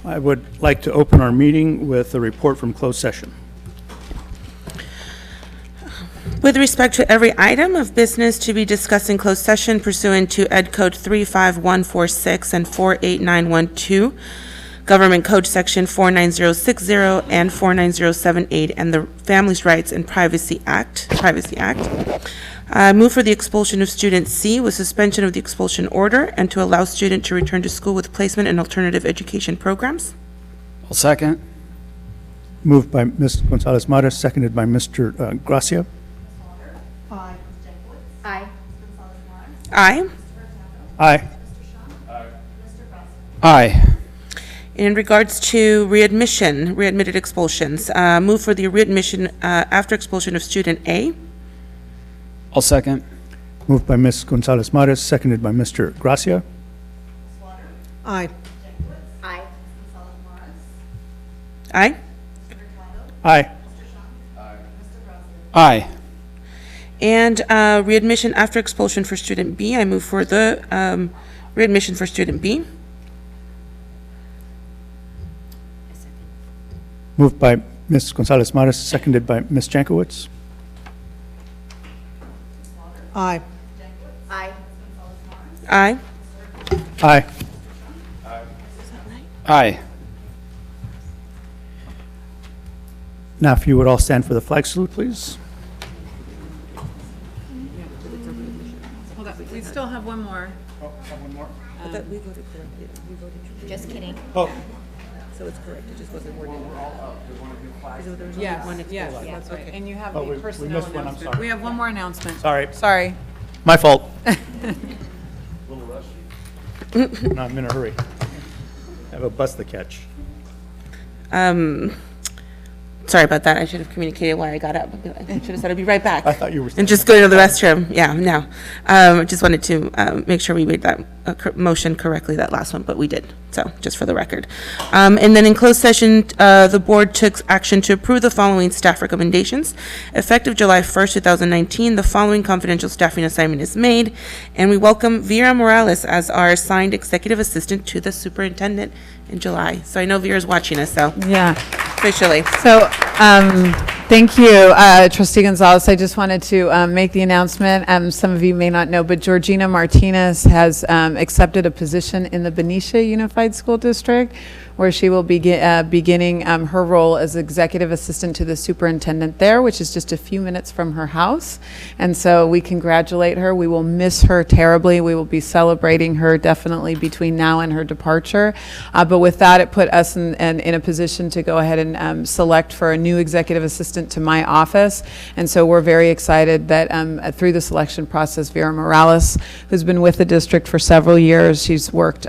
I would like to open our meeting with a report from closed session. With respect to every item of business to be discussed in closed session pursuant to Ed Code 35146 and 48912, Government Code Section 49060 and 49078, and the Families' Rights and Privacy Act. Move for the expulsion of student C with suspension of the expulsion order and to allow student to return to school with placement and alternative education programs. I'll second. Moved by Ms. Gonzalez-Mares, seconded by Mr. Gracia. Aye. Aye. Aye. Aye. In regards to readmitted expulsions, move for the readmission after expulsion of student A. I'll second. Moved by Ms. Gonzalez-Mares, seconded by Mr. Gracia. Aye. Aye. Aye. Aye. And readmission after expulsion for student B. I move for the readmission for student B. Moved by Ms. Gonzalez-Mares, seconded by Ms. Jankowicz. Aye. Aye. Aye. Aye. Now, if you would all stand for the flag salute, please. Hold on, we still have one more. Just kidding. Oh. So it's correct, it just wasn't worded. Yes, yes, that's right. And you have Oh, the we personnel missed one, I'm announcement. sorry. We have one more announcement. Sorry. Sorry. My fault. No, I'm in a hurry. I have a bus to catch. Sorry about that. I should have communicated why I got up. I should have said I'd be right back. I thought you were. And just going to the restroom. Yeah, no. I just wanted to make sure we made that motion correctly, that last one, but we did. So just for the record. And then in closed session, the board took action to approve the following staff recommendations. Effective July 1st, 2019, the following confidential staffing assignment is made, and we welcome Vera Morales as our assigned executive assistant to the superintendent in July. So I know Vera's watching us, so Yeah. officially. So, thank you, Trustee Gonzalez. I just wanted to make the announcement. Some of you may not know, but Georgina Martinez has accepted a position in the Benicia Unified School District, where she will be beginning her role as executive assistant to the superintendent there, which is just a few minutes from her house. And so we congratulate her. We will miss her terribly. We will be celebrating her definitely between now and her departure. But with that, it put us in a position to go ahead and select for a new executive assistant to my office. And so we're very excited that through the selection process, Vera Morales, who's been with the district for several years, she's worked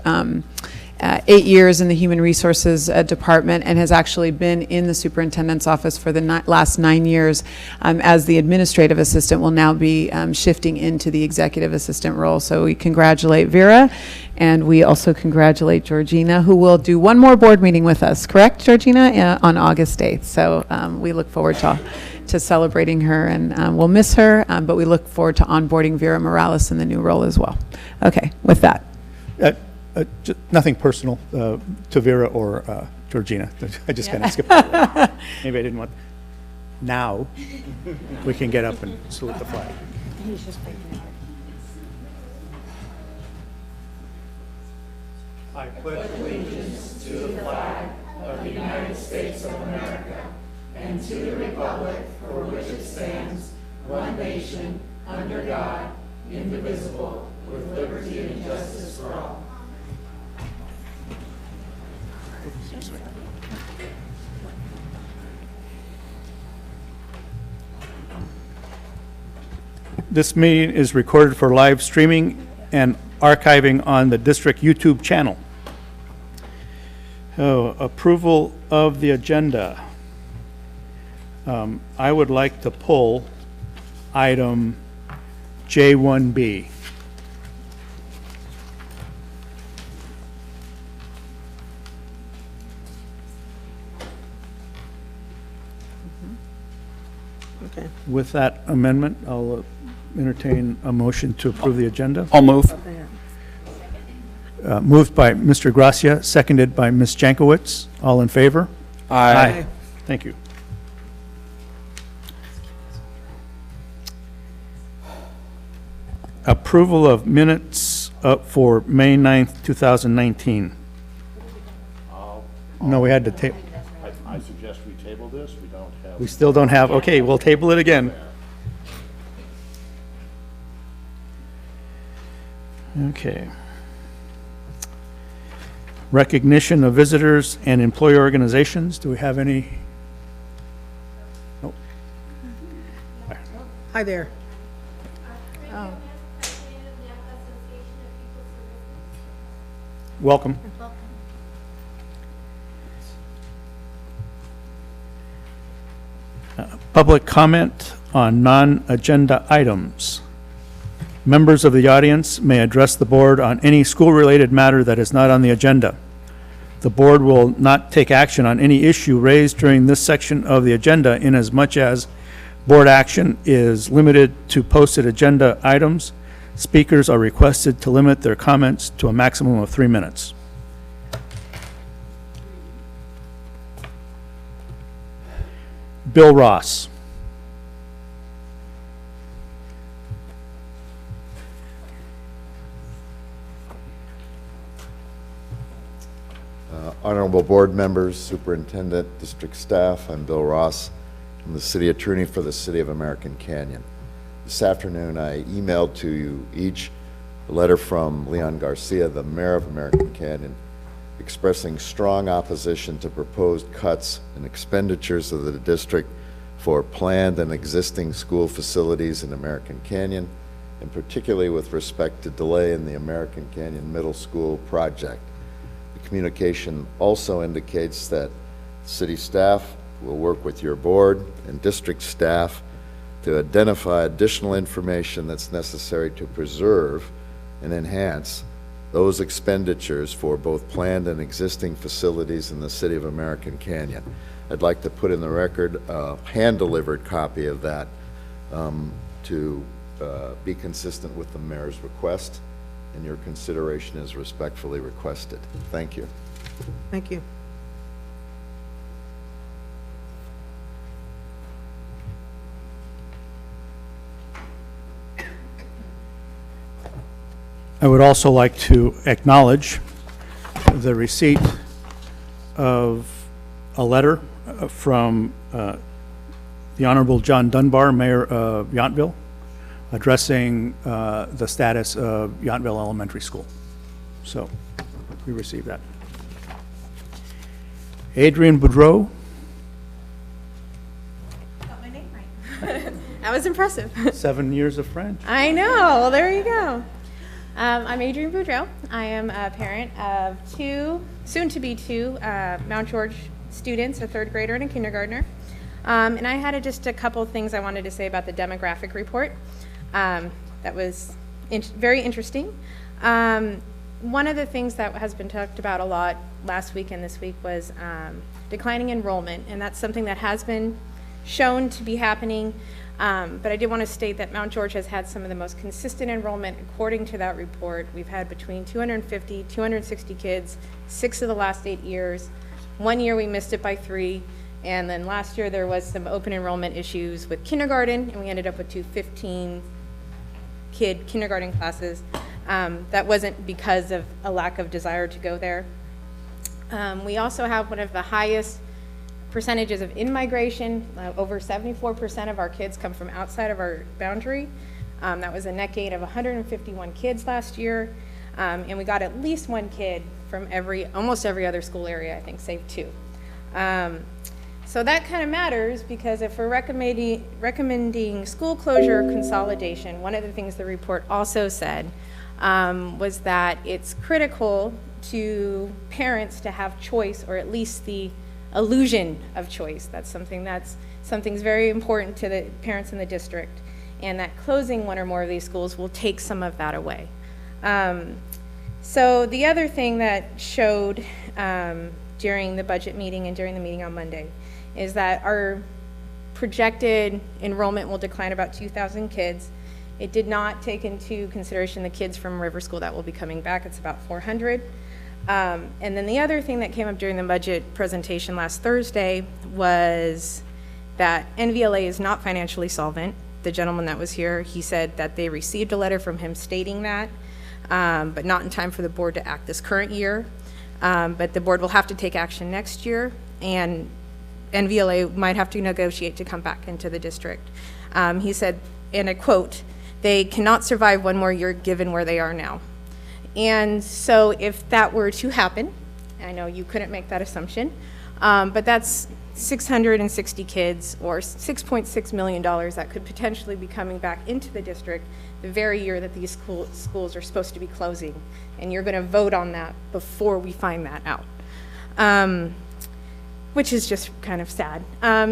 8 years in the Human Resources Department and has actually been in the superintendent's office for the last 9 years as the administrative assistant, will now be shifting into the executive assistant role. So we congratulate Vera, and we also congratulate Georgina, who will do one more board meeting with us, correct, Georgina, on August 8th. So we look forward to celebrating her, and we'll miss her, but we look forward to onboarding Vera Morales in the new role as well. Okay, with that. Nothing personal to Vera or Georgina. I just kind of skipped over that. Maybe I didn't want. Now we can get up and salute the flag. I pledge allegiance to the flag of the United States of America and to the republic for which it stands, one nation, under God, indivisible, with liberty and justice for all. This meeting is recorded for live streaming and archiving on the district YouTube channel. Approval of the agenda. I would like to pull item J1B. Okay. With that amendment, I'll entertain a motion to approve the agenda. I'll move. Moved by Mr. Gracia, seconded by Ms. Jankowicz. All in favor? Aye. Thank you. Approval of minutes for May 9th, 2019. No, we had to table. I suggest we table this. We don't have. We still don't have, okay, we'll table it again. Okay. Recognition of visitors and employee organizations. Do we have any? Nope. Hi there. Welcome. Public comment on non-agenda items. Members of the audience may address the board on any school-related matter that is not on the agenda. The board will not take action on any issue raised during this section of the agenda inasmuch as board action is limited to posted agenda items. Speakers are requested to limit their comments to a maximum of 3 minutes. Bill Ross. Honorable board members, superintendent, district staff, I'm Bill Ross. I'm the city attorney for the City of American Canyon. This afternoon, I emailed to you each a letter from Leon Garcia, the mayor of American Canyon, expressing strong opposition to proposed cuts in expenditures of the district for planned and existing school facilities in American Canyon, and particularly with respect to delay in the American Canyon Middle School project. The communication also indicates that city staff will work with your board and district staff to identify additional information that's necessary to preserve and enhance those expenditures for both planned and existing facilities in the City of American Canyon. I'd like to put in the record a hand-delivered copy of that to be consistent with the mayor's request, and your consideration is respectfully requested. Thank you. Thank you. I would also like to acknowledge the receipt of a letter from the Honorable John Dunbar, Mayor of Yountville, addressing the status of Yountville Elementary School. So we received that. Adrienne Boudreau. Got my name right. That was impressive. 7 years of French. I know. Well, there you go. I'm Adrienne Boudreau. I am a parent of two, soon to be two, Mount George students, a third grader and a kindergartner. And I had just a couple things I wanted to say about the demographic report. That was very interesting. One of the things that has been talked about a lot last week and this week was declining enrollment, and that's something that has been shown to be happening. But I did want to state that Mount George has had some of the most consistent enrollment according to that report. We've had between 250, 260 kids, 6 of the last 8 years. 1 year we missed it by 3, and then last year there was some open enrollment issues with kindergarten, and we ended up with 215 kindergarten classes. That wasn't because of a lack of desire to go there. We also have one of the highest percentages of in-migration. Over 74% of our kids come from outside of our boundary. That was a net gain of 151 kids last year. And we got at least 1 kid from almost every other school area, I think, save 2. So that kind of matters, because if we're recommending school closure or consolidation, one of the things the report also said was that it's critical to parents to have choice, or at least the illusion of choice. Something's very important to the parents in the district, and that closing one or more of these schools will take some of that away. So the other thing that showed during the budget meeting and during the meeting on Monday is that our projected enrollment will decline about 2,000 kids. It did not take into consideration the kids from River School that will be coming back. It's about 400. And then the other thing that came up during the budget presentation last Thursday was that NVLA is not financially solvent. The gentleman that was here, he said that they received a letter from him stating that, but not in time for the board to act this current year. But the board will have to take action next year, and NVLA might have to negotiate to come back into the district. He said, and I quote, "They cannot survive one more year given where they are now." And so if that were to happen, I know you couldn't make that assumption, but that's 660 kids or $6.6 million that could potentially be coming back into the district the very year that these schools are supposed to be closing. And you're going to vote on that before we find that out, which is just kind of sad.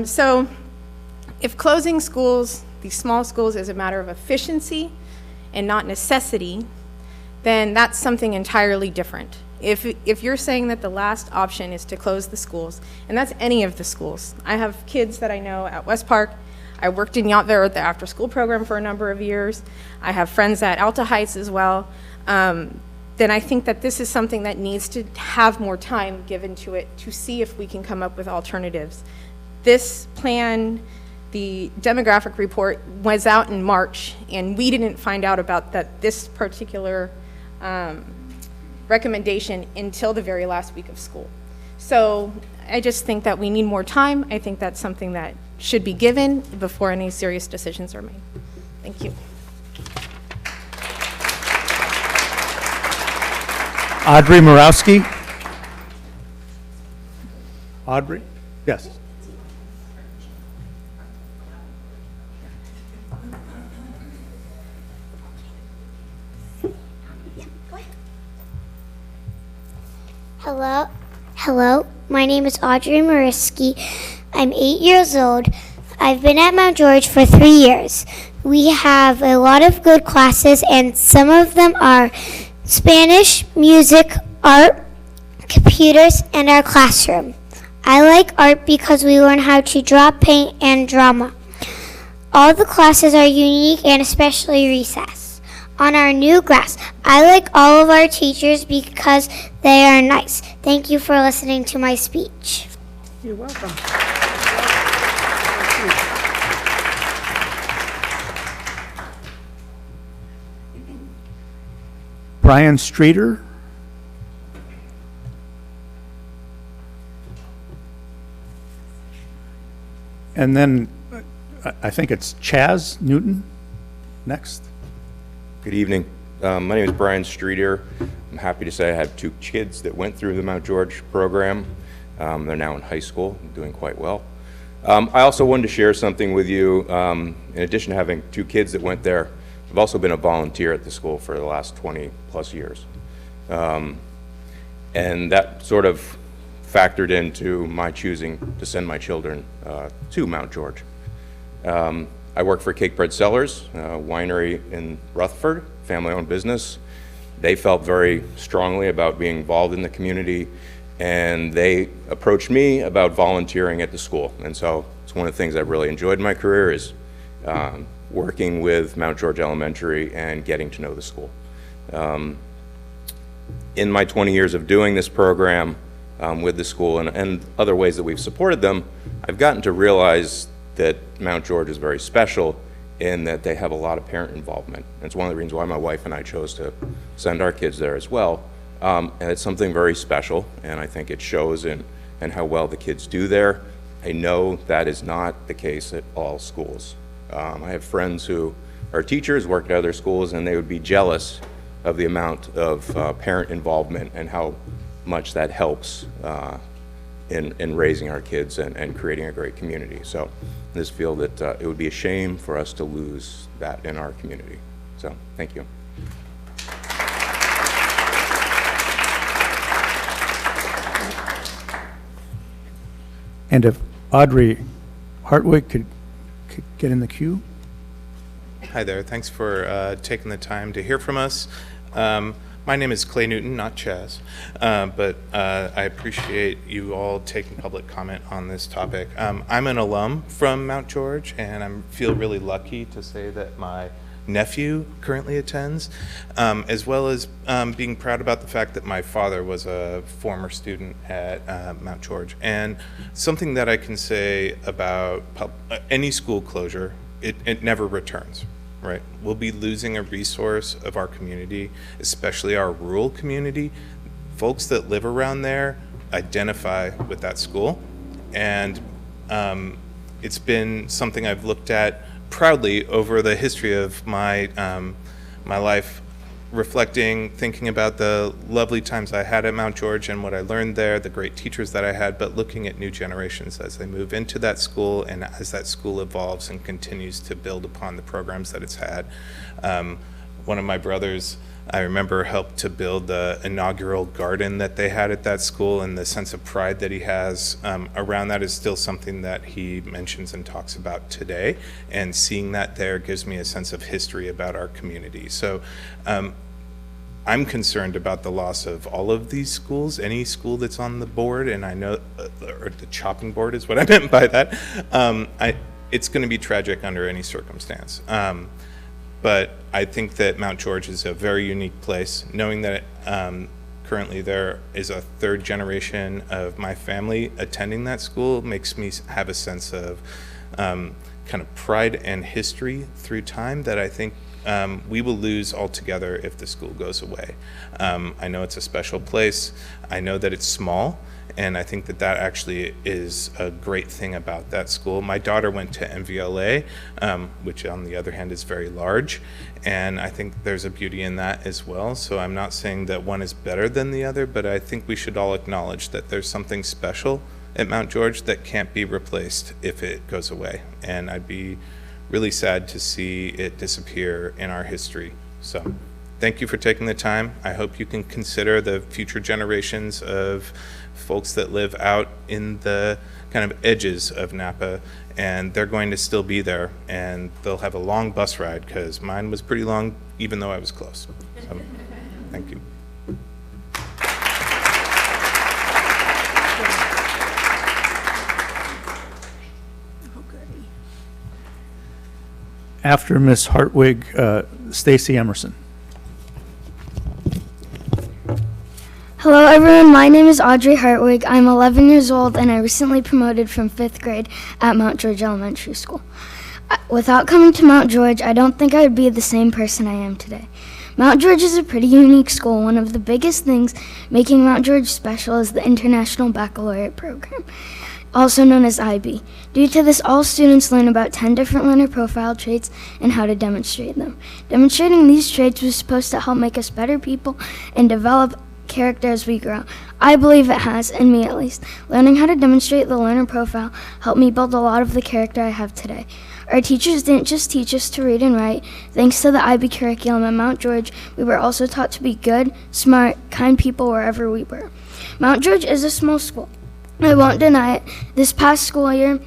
So if closing schools, these small schools, is a matter of efficiency and not necessity, then that's something entirely different. If you're saying that the last option is to close the schools, and that's any of the schools. I have kids that I know at West Park. I worked in Yountville at the after-school program for a number of years. I have friends at Alta Heights as well. Then I think that this is something that needs to have more time given to it to see if we can come up with alternatives. This plan, the demographic report, was out in March, and we didn't find out about this particular recommendation until the very last week of school. So I just think that we need more time. I think that's something that should be given before any serious decisions are made. Thank you. Audrey Murawski. Audrey? Yes. Hello, my name is Audrey Mariski. I'm 8 years old. I've been at Mount George for 3 years. We have a lot of good classes, and some of them are Spanish, music, art, computers, and our classroom. I like art because we learn how to draw, paint, and drama. All the classes are unique, and especially recess. On our new grass, I like all of our teachers because they are nice. Thank you for listening to my speech. You're welcome. Brian Streeter. And then I think it's Chaz Newton next. Good evening. My name is Brian Streeter. I'm happy to say I have 2 kids that went through the Mount George program. They're now in high school, doing quite well. I also wanted to share something with you. In addition to having 2 kids that went there, I've also been a volunteer at the school for the last 20 plus years. And that sort of factored into my choosing to send my children to Mount George. I work for Cake Bread Cellars, a winery in Rutherford, family-owned business. They felt very strongly about being involved in the community, and they approached me about volunteering at the school. And so it's one of the things I've really enjoyed in my career is working with Mount George Elementary and getting to know the school. In my 20 years of doing this program with the school and other ways that we've supported them, I've gotten to realize that Mount George is very special in that they have a lot of parent involvement. And it's one of the reasons why my wife and I chose to send our kids there as well. And it's something very special, and I think it shows in how well the kids do there. I know that is not the case at all schools. I have friends who are teachers, work at other schools, and they would be jealous of the amount of parent involvement and how much that helps in raising our kids and creating a great community. So I just feel that it would be a shame for us to lose that in our community. So thank you. And if Audrey Hartwig could get in the queue. Hi there. Thanks for taking the time to hear from us. My name is Clay Newton, not Chaz, but I appreciate you all taking public comment on this topic. I'm an alum from Mount George, and I feel really lucky to say that my nephew currently attends, as well as being proud about the fact that my father was a former student at Mount George. And something that I can say about any school closure, it never returns. Right, we'll be losing a resource of our community, especially our rural community. Folks that live around there identify with that school, and it's been something I've looked at proudly over the history of my my life, reflecting, thinking about the lovely times I had at Mount George and what I learned there, the great teachers that I had, but looking at new generations as they move into that school and as that school evolves and continues to build upon the programs that it's had. One of my brothers, I remember, helped to build the inaugural garden that they had at that school, and the sense of pride that he has around that is still something that he mentions and talks about today, and seeing that there gives me a sense of history about our community. So I'm concerned about the loss of all of these schools, any school that's on the board, and I know, or the chopping board is what I meant by that. It's going to be tragic under any circumstance. But I think that Mount George is a very unique place. Knowing that currently there is a third generation of my family attending that school makes me have a sense of kind of pride and history through time that I think we will lose altogether if the school goes away. I know it's a special place. I know that it's small, and I think that that actually is a great thing about that school. My daughter went to NVLA, which on the other hand is very large, and I think there's a beauty in that as well. So I'm not saying that one is better than the other, but I think we should all acknowledge that there's something special at Mount George that can't be replaced if it goes away. And I'd be really sad to see it disappear in our history. So thank you for taking the time. I hope you can consider the future generations of folks that live out in the kind of edges of Napa, and they're going to still be there, and they'll have a long bus ride, because mine was pretty long even though I was close. So, thank you. After Ms. Hartwig, Stacy Emerson. Hello everyone, my name is Audrey Hartwig. I'm 11 years old and I recently promoted from 5th grade at Mount George Elementary School. Without coming to Mount George, I don't think I would be the same person I am today. Mount George is a pretty unique school. One of the biggest things making Mount George special is the International Baccalaureate program, also known as IB. Due to this, all students learn about 10 different learner profile traits and how to demonstrate them. Demonstrating these traits was supposed to help make us better people and develop character as we grow. I believe it has, and me at least. Learning how to demonstrate the learner profile helped me build a lot of the character I have today. Our teachers didn't just teach us to read and write. Thanks to the IB curriculum at Mount George, we were also taught to be good, smart, kind people wherever we were. Mount George is a small school. I won't deny it. This past school year,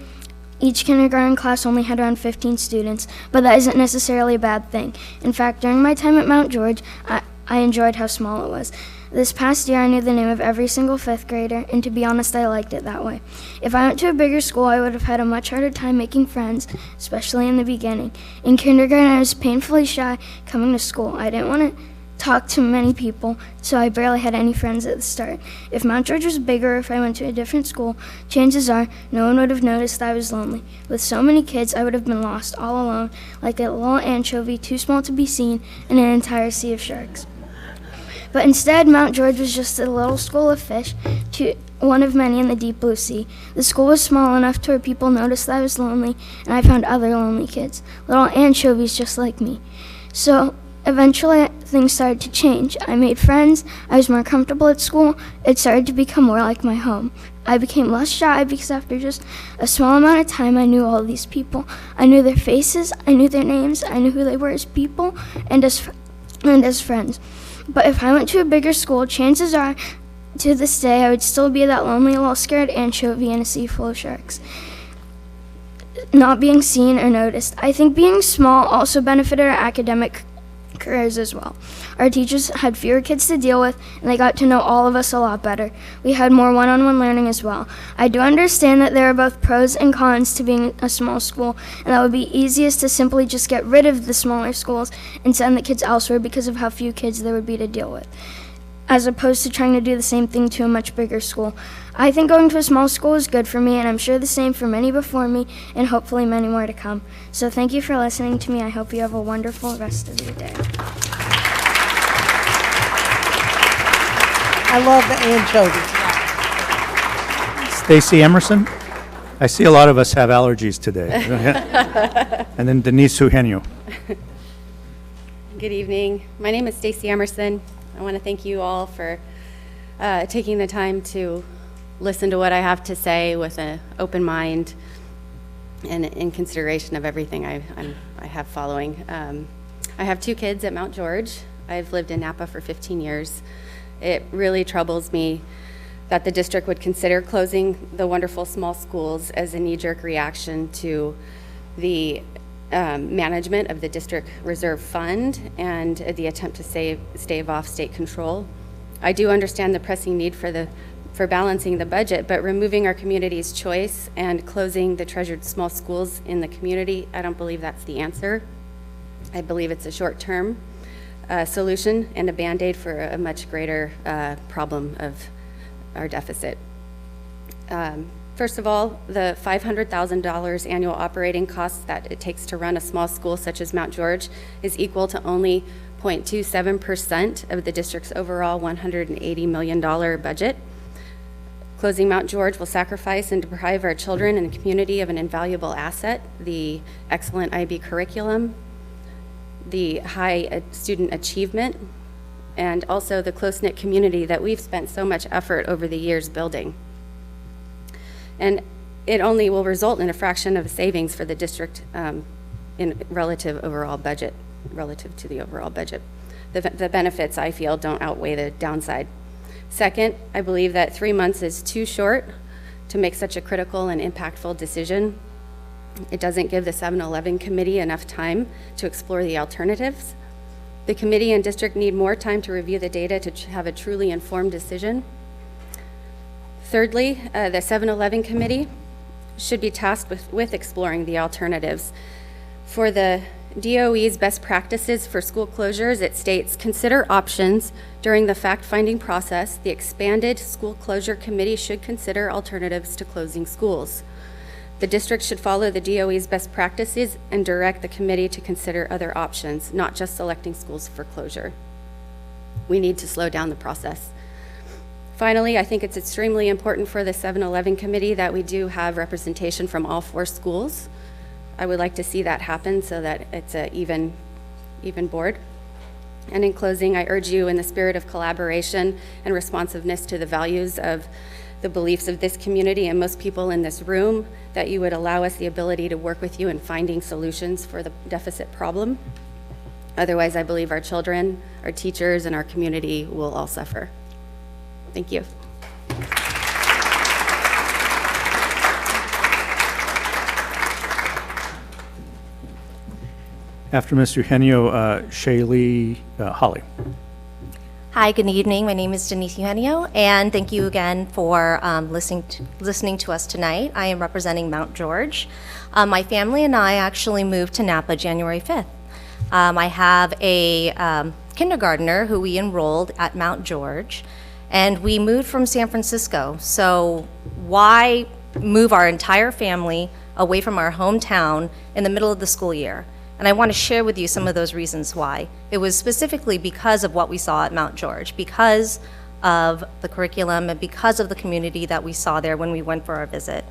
each kindergarten class only had around 15 students, but that isn't necessarily a bad thing. In fact, during my time at Mount George, I enjoyed how small it was. This past year, I knew the name of every single 5th grader, and to be honest, I liked it that way. If I went to a bigger school, I would have had a much harder time making friends, especially in the beginning. In kindergarten, I was painfully shy coming to school. I didn't want to talk to many people, so I barely had any friends at the start. If Mount George was bigger, or if I went to a different school, chances are no one would have noticed I was lonely. With so many kids, I would have been lost all alone, like a little anchovy too small to be seen in an entire sea of sharks. But instead, Mount George was just a little school of fish, one of many in the deep blue sea. The school was small enough to where people noticed that I was lonely, and I found other lonely kids, little anchovies just like me. So eventually, things started to change. I made friends, I was more comfortable at school, it started to become more like my home. I became less shy because after just a small amount of time, I knew all these people. I knew their faces, I knew their names, I knew who they were as people and as friends. But if I went to a bigger school, chances are, to this day, I would still be that lonely little scared anchovy in a sea full of sharks, not being seen or noticed. I think being small also benefited our academic careers as well. Our teachers had fewer kids to deal with, and they got to know all of us a lot better. We had more one-on-one learning as well. I do understand that there are both pros and cons to being a small school, and that would be easiest to simply just get rid of the smaller schools and send the kids elsewhere because of how few kids there would be to deal with, as opposed to trying to do the same thing to a much bigger school. I think going to a small school is good for me, and I'm sure the same for many before me, and hopefully many more to come. So thank you for listening to me. I hope you have a wonderful rest of your day. I love the anchovies. Stacy Emerson? I see a lot of us have allergies today. And then Denise Eugenio. Good evening. My name is Stacy Emerson. I want to thank you all for taking the time to listen to what I have to say with an open mind and in consideration of everything I have following. I have 2 kids at Mount George. I've lived in Napa for 15 years. It really troubles me that the district would consider closing the wonderful small schools as a knee-jerk reaction to the management of the district reserve fund and the attempt to stave off state control. I do understand the pressing need for balancing the budget, but removing our community's choice and closing the treasured small schools in the community, I don't believe that's the answer. I believe it's a short-term solution and a Band-Aid for a much greater problem of our deficit. First of all, the $500,000 annual operating costs that it takes to run a small school such as Mount George is equal to only 0.27% of the district's overall $180 million budget. Closing Mount George will sacrifice and deprive our children and community of an invaluable asset, the excellent IB curriculum, the high student achievement, and also the close-knit community that we've spent so much effort over the years building. And it only will result in a fraction of the savings for the district in relative overall budget, relative to the overall budget. The benefits, I feel, don't outweigh the downside. Second, I believe that 3 months is too short to make such a critical and impactful decision. It doesn't give the 7-Eleven committee enough time to explore the alternatives. The committee and district need more time to review the data to have a truly informed decision. Thirdly, the 7-Eleven committee should be tasked with exploring the alternatives. For the DOE's best practices for school closures, it states, consider options during the fact-finding process. The expanded school closure committee should consider alternatives to closing schools. The district should follow the DOE's best practices and direct the committee to consider other options, not just selecting schools for closure. We need to slow down the process. Finally, I think it's extremely important for the 7-Eleven committee that we do have representation from all 4 schools. I would like to see that happen so that it's an even board. And in closing, I urge you, in the spirit of collaboration and responsiveness to the values of the beliefs of this community and most people in this room, that you would allow us the ability to work with you in finding solutions for the deficit problem. Otherwise, I believe our children, our teachers, and our community will all suffer. Thank you. After Mr. Eugenio, Shaylee Holly. Hi, good evening. My name is Denise Eugenio, and thank you again for listening to us tonight. I am representing Mount George. My family and I actually moved to Napa January 5th. I have a kindergartner who we enrolled at Mount George, and we moved from San Francisco. So why move our entire family away from our hometown in the middle of the school year? And I want to share with you some of those reasons why. It was specifically because of what we saw at Mount George, because of the curriculum and because of the community that we saw there when we went for our visit.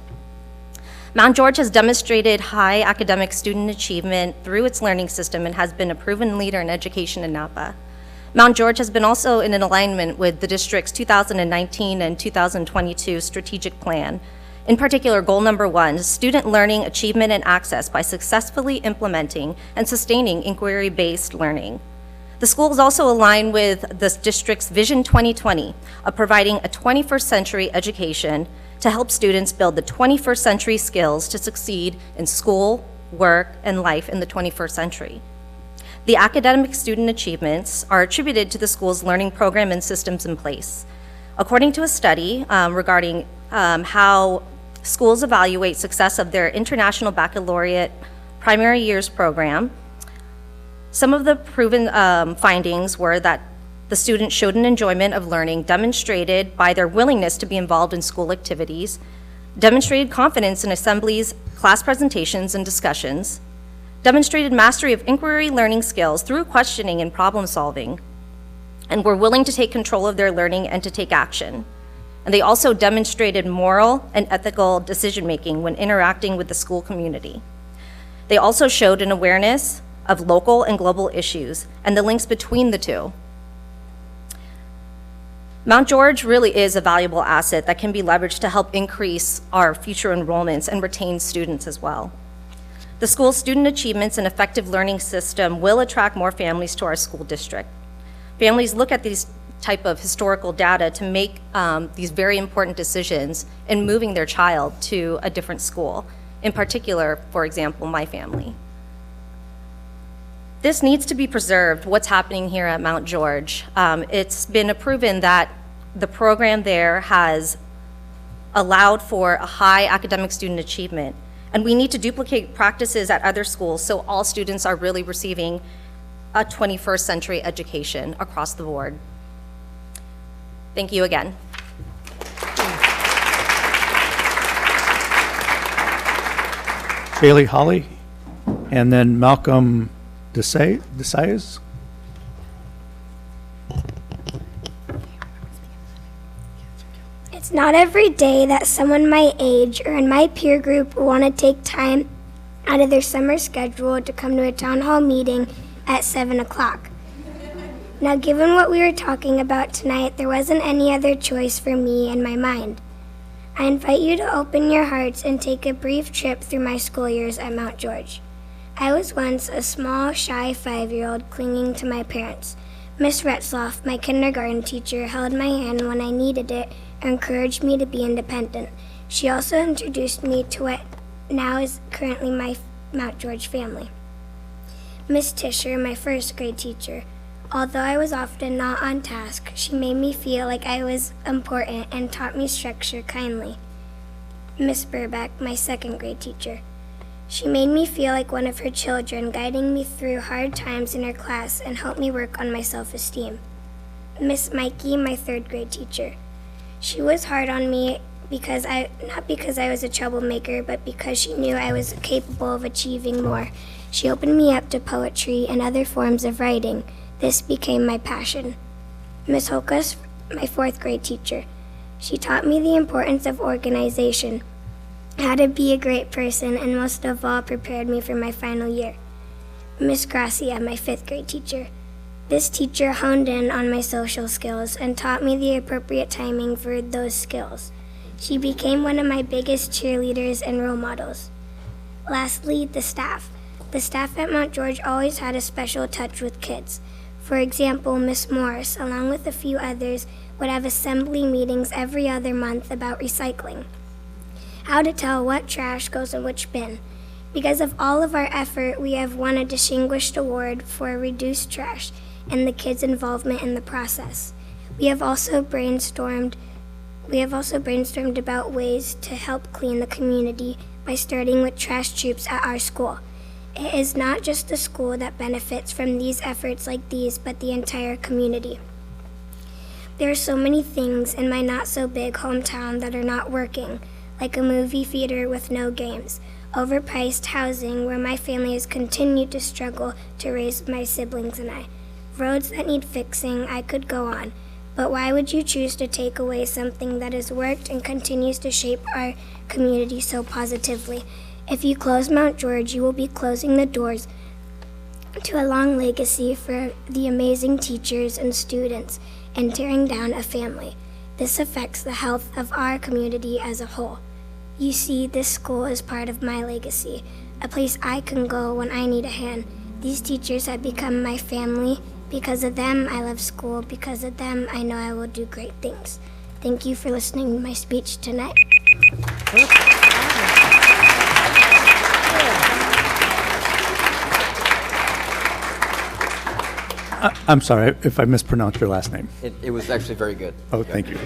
Mount George has demonstrated high academic student achievement through its learning system and has been a proven leader in education in Napa. Mount George has been also in alignment with the district's 2019 and 2022 strategic plan. In particular, goal number 1, student learning, achievement, and access by successfully implementing and sustaining inquiry-based learning. The school is also aligned with the district's Vision 2020 of providing a 21st century education to help students build the 21st century skills to succeed in school, work, and life in the 21st century. The academic student achievements are attributed to the school's learning program and systems in place. According to a study regarding how schools evaluate success of their International Baccalaureate Primary Years program, some of the proven findings were that the students showed an enjoyment of learning demonstrated by their willingness to be involved in school activities, demonstrated confidence in assemblies, class presentations, and discussions, demonstrated mastery of inquiry learning skills through questioning and problem solving, and were willing to take control of their learning and to take action. And they also demonstrated moral and ethical decision-making when interacting with the school community. They also showed an awareness of local and global issues and the links between the two. Mount George really is a valuable asset that can be leveraged to help increase our future enrollments and retain students as well. The school's student achievements and effective learning system will attract more families to our school district. Families look at these type of historical data to make these very important decisions in moving their child to a different school. In particular, for example, my family. This needs to be preserved, what's happening here at Mount George. It's been proven that the program there has allowed for a high academic student achievement, and we need to duplicate practices at other schools so all students are really receiving a 21st century education across the board. Thank you again. Bailey Holly, and then Malcolm Desaias. It's not every day that someone my age or in my peer group will want to take time out of their summer schedule to come to a town hall meeting at 7 o'clock. Now, given what we were talking about tonight, there wasn't any other choice for me in my mind. I invite you to open your hearts and take a brief trip through my school years at Mount George. I was once a small, shy 5-year-old clinging to my parents. Miss Retzloff, my kindergarten teacher, held my hand when I needed it and encouraged me to be independent. She also introduced me to what now is currently my Mount George family. Miss Tischer, my first grade teacher. Although I was often not on task, she made me feel like I was important and taught me structure kindly. Miss Burback, my second grade teacher. She made me feel like one of her children, guiding me through hard times in her class and helped me work on my self-esteem. Miss Mikey, my third grade teacher. She was hard on me not because I was a troublemaker, but because she knew I was capable of achieving more. She opened me up to poetry and other forms of writing. This became my passion. Miss Hokus, my fourth grade teacher. She taught me the importance of organization, how to be a great person, and most of all prepared me for my final year. Miss Gracia, my fifth grade teacher. This teacher honed in on my social skills and taught me the appropriate timing for those skills. She became one of my biggest cheerleaders and role models. Lastly, the staff. The staff at Mount George always had a special touch with kids. For example, Miss Morris, along with a few others, would have assembly meetings every other month about recycling. How to tell what trash goes in which bin. Because of all of our effort, we have won a distinguished award for reduced trash and the kids' involvement in the process. We have also brainstormed about ways to help clean the community by starting with trash troops at our school. It is not just the school that benefits from these efforts like these, but the entire community. There are so many things in my not-so-big hometown that are not working, like a movie theater with no games, overpriced housing where my family has continued to struggle to raise my siblings and I, roads that need fixing. I could go on. But why would you choose to take away something that has worked and continues to shape our community so positively? If you close Mount George, you will be closing the doors to a long legacy for the amazing teachers and students and tearing down a family. This affects the health of our community as a whole. You see, this school is part of my legacy, a place I can go when I need a hand. These teachers have become my family. Because of them, I love school. Because of them, I know I will do great things. Thank you for listening to my speech tonight. I'm sorry if I mispronounced your last name. It was actually very good. Oh, thank you.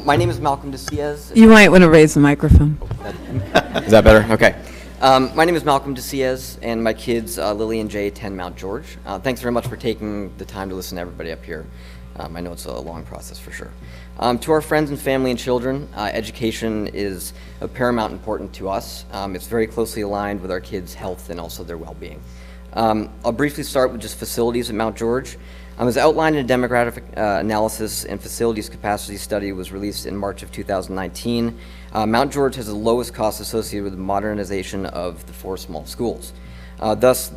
My name is Malcolm DeCiez. You might want to raise the microphone. Is that better? Okay. My name is Malcolm DeCiez, and my kids, Lily and Jay, attend Mount George. Thanks very much for taking the time to listen to everybody up here. I know it's a long process for sure. To our friends and family and children, education is of paramount importance to us. It's very closely aligned with our kids' health and also their well-being. I'll briefly start with just facilities at Mount George. As outlined in a demographic analysis and facilities capacity study was released in March of 2019, Mount George has the lowest cost associated with the modernization of the 4 small schools, thus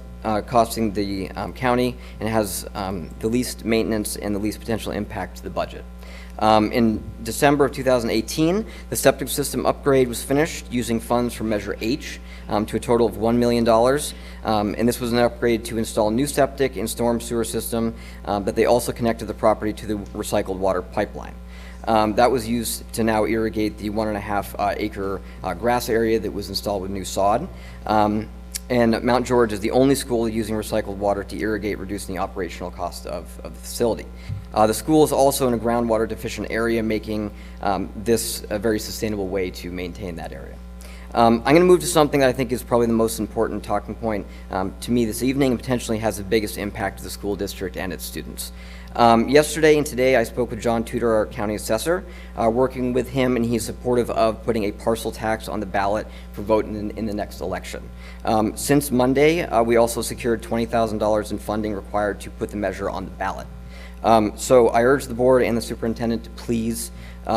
costing the county, and has the least maintenance and the least potential impact to the budget. In December of 2018, the septic system upgrade was finished using funds from Measure H to a total of $1 million. And this was an upgrade to install new septic and storm sewer system, but they also connected the property to the recycled water pipeline. That was used to now irrigate the 1.5 acre grass area that was installed with new sod. And Mount George is the only school using recycled water to irrigate, reducing the operational cost of the facility. The school is also in a groundwater deficient area, making this a very sustainable way to maintain that area. I'm going to move to something that I think is probably the most important talking point to me this evening, and potentially has the biggest impact to the school district and its students. Yesterday and today I spoke with John Tudor, our county assessor, working with him, and he's supportive of putting a parcel tax on the ballot for voting in the next election. Since Monday, we also secured $20,000 in funding required to put the measure on the ballot. So I urge the board and the superintendent to please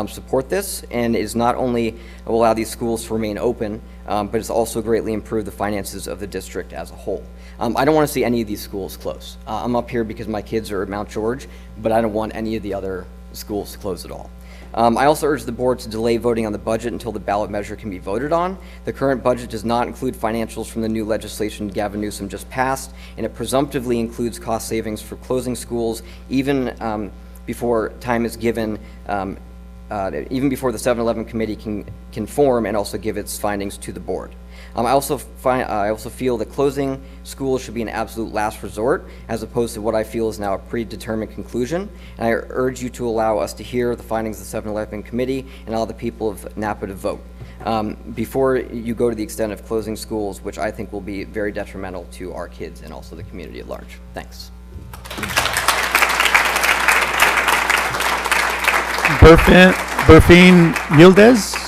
support this, and is not only will allow these schools to remain open, but it's also greatly improved the finances of the district as a whole. I don't want to see any of these schools close. I'm up here because my kids are at Mount George, but I don't want any of the other schools to close at all. I also urge the board to delay voting on the budget until the ballot measure can be voted on. The current budget does not include financials from the new legislation Gavin Newsom just passed, and it presumptively includes cost savings for closing schools even before time is given, even before the 7-Eleven committee can form and also give its findings to the board. I also feel that closing schools should be an absolute last resort, as opposed to what I feel is now a predetermined conclusion. And I urge you to allow us to hear the findings of the 7-Eleven committee and all the people of Napa to vote before you go to the extent of closing schools, which I think will be very detrimental to our kids and also the community at large. Thanks. Burfine Yildiz?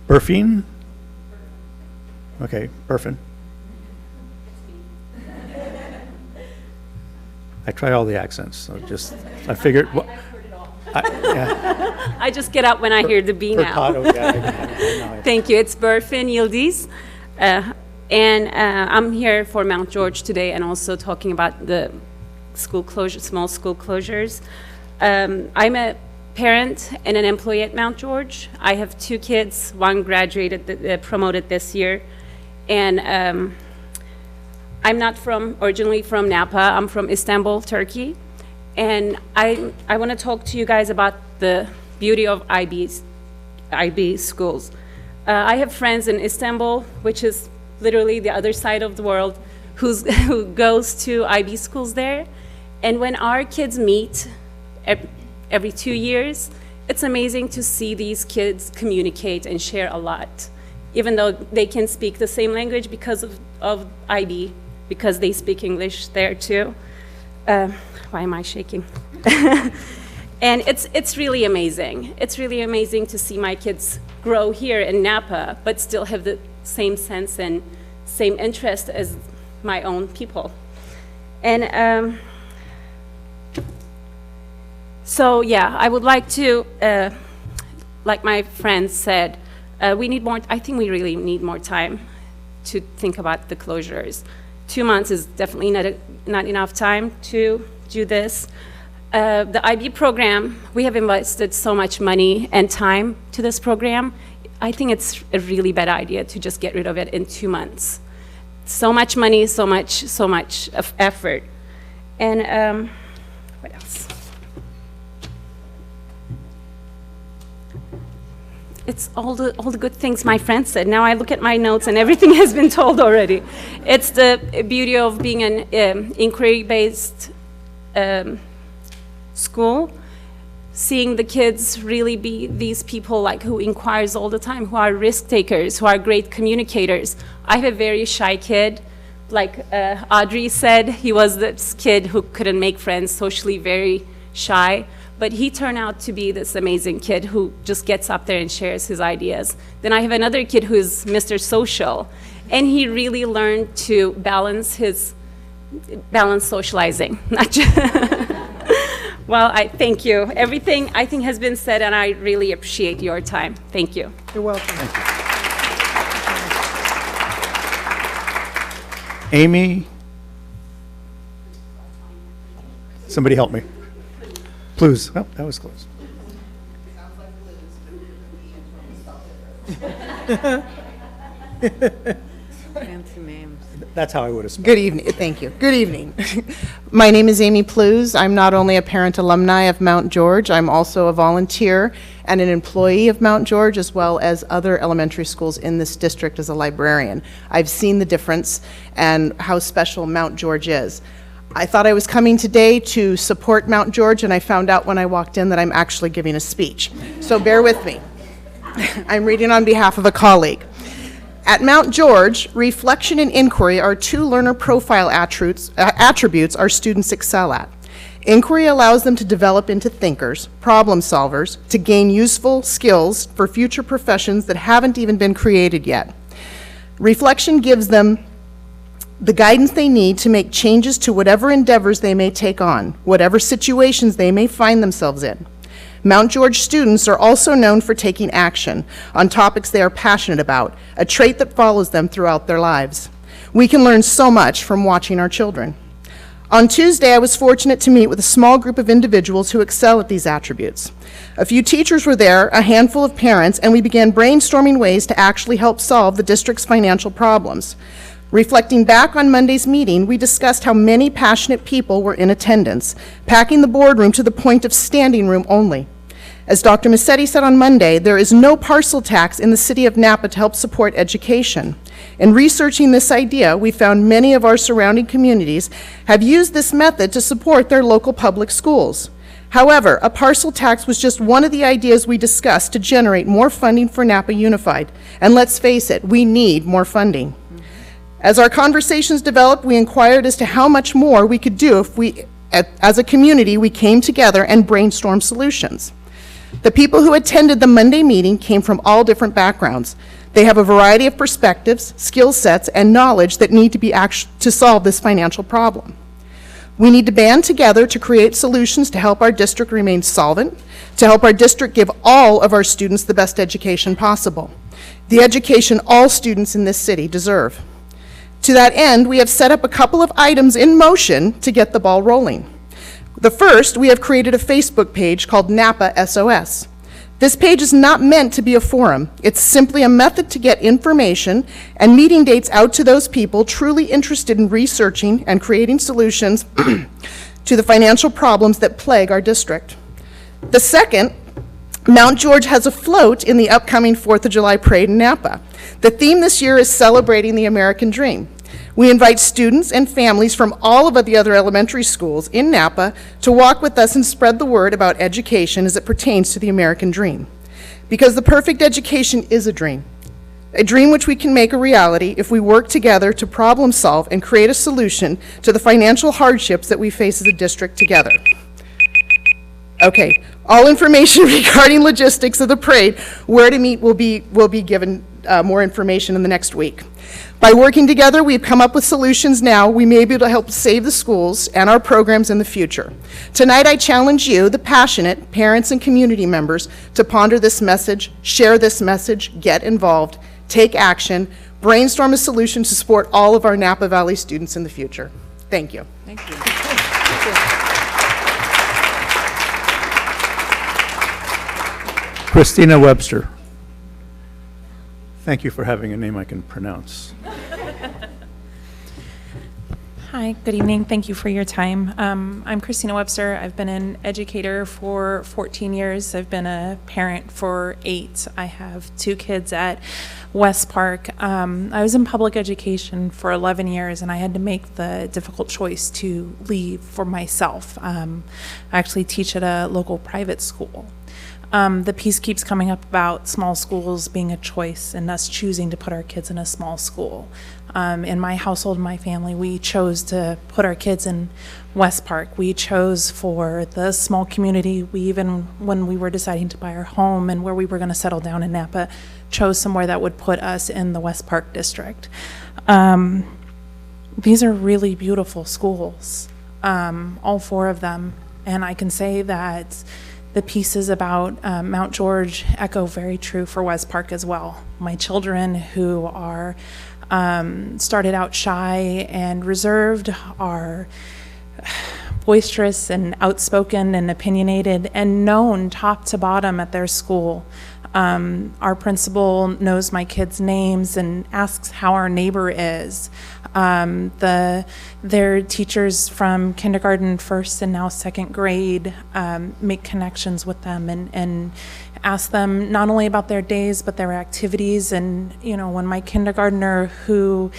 Burfine? Okay, Burfin. I try all the accents, so I figured. I just get up when I hear the B now. Thank you. It's Burfin Yildiz. And I'm here for Mount George today, and also talking about the school closure, small school closures. I'm a parent and an employee at Mount George. I have 2 kids. One graduated, promoted this year. And I'm not originally from Napa. I'm from Istanbul, Turkey. And I want to talk to you guys about the beauty of IB schools. I have friends in Istanbul, which is literally the other side of the world, who goes to IB schools there. And when our kids meet every 2 years, it's amazing to see these kids communicate and share a lot, even though they can speak the same language because of IB, because they speak English there too. Why am I shaking? And it's really amazing. It's really amazing to see my kids grow here in Napa, but still have the same sense and same interest as my own people. And so yeah, I would like to, like my friend said, we need more, I think we really need more time to think about the closures. 2 months is definitely not enough time to do this. The IB program, we have invested so much money and time to this program. I think it's a really bad idea to just get rid of it in 2 months. So much money, so much of effort. And what else? it's all the good things my friend said. Now I look at my notes and everything has been told already. It's the beauty of being an inquiry-based school, seeing the kids really be these people like who inquires all the time, who are risk takers, who are great communicators. I have a very shy kid. Like Audrey said, he was this kid who couldn't make friends, socially very shy. But he turned out to be this amazing kid who just gets up there and shares his ideas. Then I have another kid who's Mr. Social, and he really learned to balance socializing. Not just well, I thank you. Everything I think has been said, and I really appreciate your time. Thank you. You're welcome. Amy? Somebody help me. Please. Oh, that was close. Fancy names. That's how I would have spoken. Good evening. Thank you. Good evening. My name is Amy Plews. I'm not only a parent alumni of Mount George, I'm also a volunteer and an employee of Mount George, as well as other elementary schools in this district as a librarian. I've seen the difference and how special Mount George is. I thought I was coming today to support Mount George, and I found out when I walked in that I'm actually giving a speech. So bear with me. I'm reading on behalf of a colleague. At Mount George, reflection and inquiry are two learner profile attributes our students excel at. Inquiry allows them to develop into thinkers, problem solvers, to gain useful skills for future professions that haven't even been created yet. Reflection gives them the guidance they need to make changes to whatever endeavors they may take on, whatever situations they may find themselves in. Mount George students are also known for taking action on topics they are passionate about, a trait that follows them throughout their lives. We can learn so much from watching our children. On Tuesday, I was fortunate to meet with a small group of individuals who excel at these attributes. A few teachers were there, a handful of parents, and we began brainstorming ways to actually help solve the district's financial problems. Reflecting back on Monday's meeting, we discussed how many passionate people were in attendance, packing the boardroom to the point of standing room only. As Dr. Massetti said on Monday, there is no parcel tax in the city of Napa to help support education. In researching this idea, we found many of our surrounding communities have used this method to support their local public schools. However, a parcel tax was just one of the ideas we discussed to generate more funding for Napa Unified. And let's face it, we need more funding. As our conversations developed, we inquired as to how much more we could do if we, as a community, we came together and brainstormed solutions. The people who attended the Monday meeting came from all different backgrounds. They have a variety of perspectives, skill sets, and knowledge that need to be to solve this financial problem. We need to band together to create solutions to help our district remain solvent, to help our district give all of our students the best education possible, the education all students in this city deserve. To that end, we have set up a couple of items in motion to get the ball rolling. The first, we have created a Facebook page called Napa SOS. This page is not meant to be a forum. It's simply a method to get information and meeting dates out to those people truly interested in researching and creating solutions to the financial problems that plague our district. The second, Mount George has a float in the upcoming 4th of July parade in Napa. The theme this year is celebrating the American dream. We invite students and families from all of the other elementary schools in Napa to walk with us and spread the word about education as it pertains to the American dream. Because the perfect education is a dream which we can make a reality if we work together to problem solve and create a solution to the financial hardships that we face as a district together. Okay, all information regarding logistics of the parade, where to meet will be given more information in the next week. By working together, we've come up with solutions now we may be able to help save the schools and our programs in the future. Tonight, I challenge you, the passionate parents and community members, to ponder this message, share this message, get involved, take action, brainstorm a solution to support all of our Napa Valley students in the future. Thank you. Thank you. Christina Webster. Thank you for having a name I can pronounce. Hi, good evening. Thank you for your time. I'm Christina Webster. I've been an educator for 14 years. I've been a parent for 8. I have 2 kids at West Park. I was in public education for 11 years, and I had to make the difficult choice to leave for myself. I actually teach at a local private school. The piece keeps coming up about small schools being a choice and us choosing to put our kids in a small school. In my household, my family, we chose to put our kids in West Park. We chose for the small community. We even, when we were deciding to buy our home and where we were going to settle down in Napa, chose somewhere that would put us in the West Park district. These are really beautiful schools, all 4 of them. And I can say that the pieces about Mount George echo very true for West Park as well. My children who are started out shy and reserved are boisterous and outspoken and opinionated and known top to bottom at their school. Our principal knows my kids' names and asks how our neighbor is. Their teachers from kindergarten, 1st, and now 2nd grade make connections with them and ask them not only about their days but their activities. And you know, when my kindergartner, who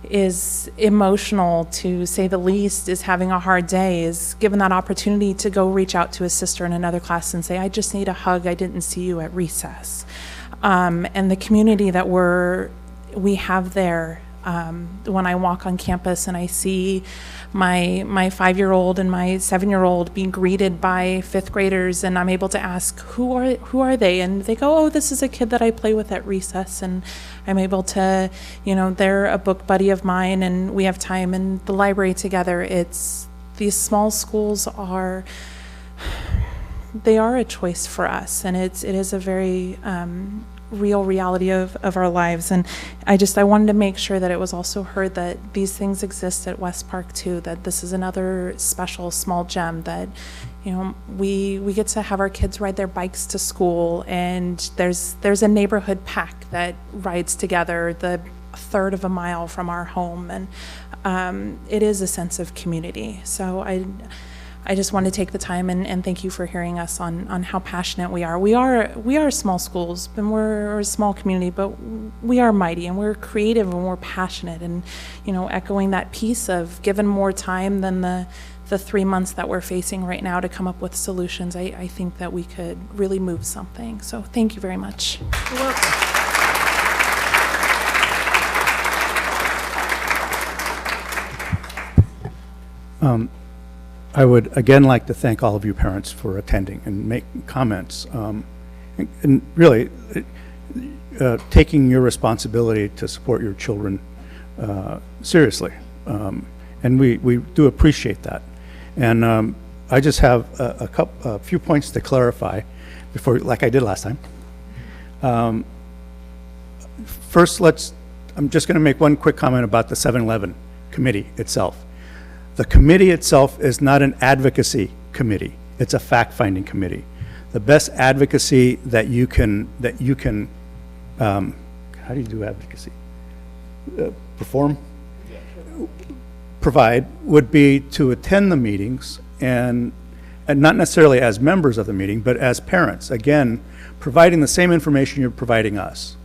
is emotional to say the least, is having a hard day, is given that opportunity to go reach out to his sister in another class and say, I just need a hug, I didn't see you at recess. And the community that we have there, when I walk on campus and I see my 5-year-old and my 7-year-old being greeted by 5th graders, and I'm able to ask, who are they? And they go, oh, this is a kid that I play with at recess. And I'm able to, you know, they're a book buddy of mine, and we have time in the library together. These small schools are a choice for us, and it is a very real reality of our lives. And I wanted to make sure that it was also heard that these things exist at West Park too, that this is another special small gem, that, you know, we get to have our kids ride their bikes to school, and there's a neighborhood pack that rides together the 1/3 of a mile from our home, and it is a sense of community. So I just want to take the time and thank you for hearing us on how passionate we are. We are small schools, and we're a small community, but we are mighty, and we're creative, and we're passionate. And, you know, echoing that piece of given more time than the 3 months that we're facing right now to come up with solutions, I think that we could really move something. So thank you very much. You're welcome. I would again like to thank all of you parents for attending and making comments, and really taking your responsibility to support your children seriously, and we do appreciate that. And I just have a few points to clarify before, like I did last time. First, I'm just going to make one quick comment about the 7-Eleven committee itself. The committee itself is not an advocacy committee. It's a fact-finding committee. The best advocacy that you can how do you do advocacy? Provide would be to attend the meetings, and not necessarily as members of the meeting, but as parents. Again, providing the same information you're providing us.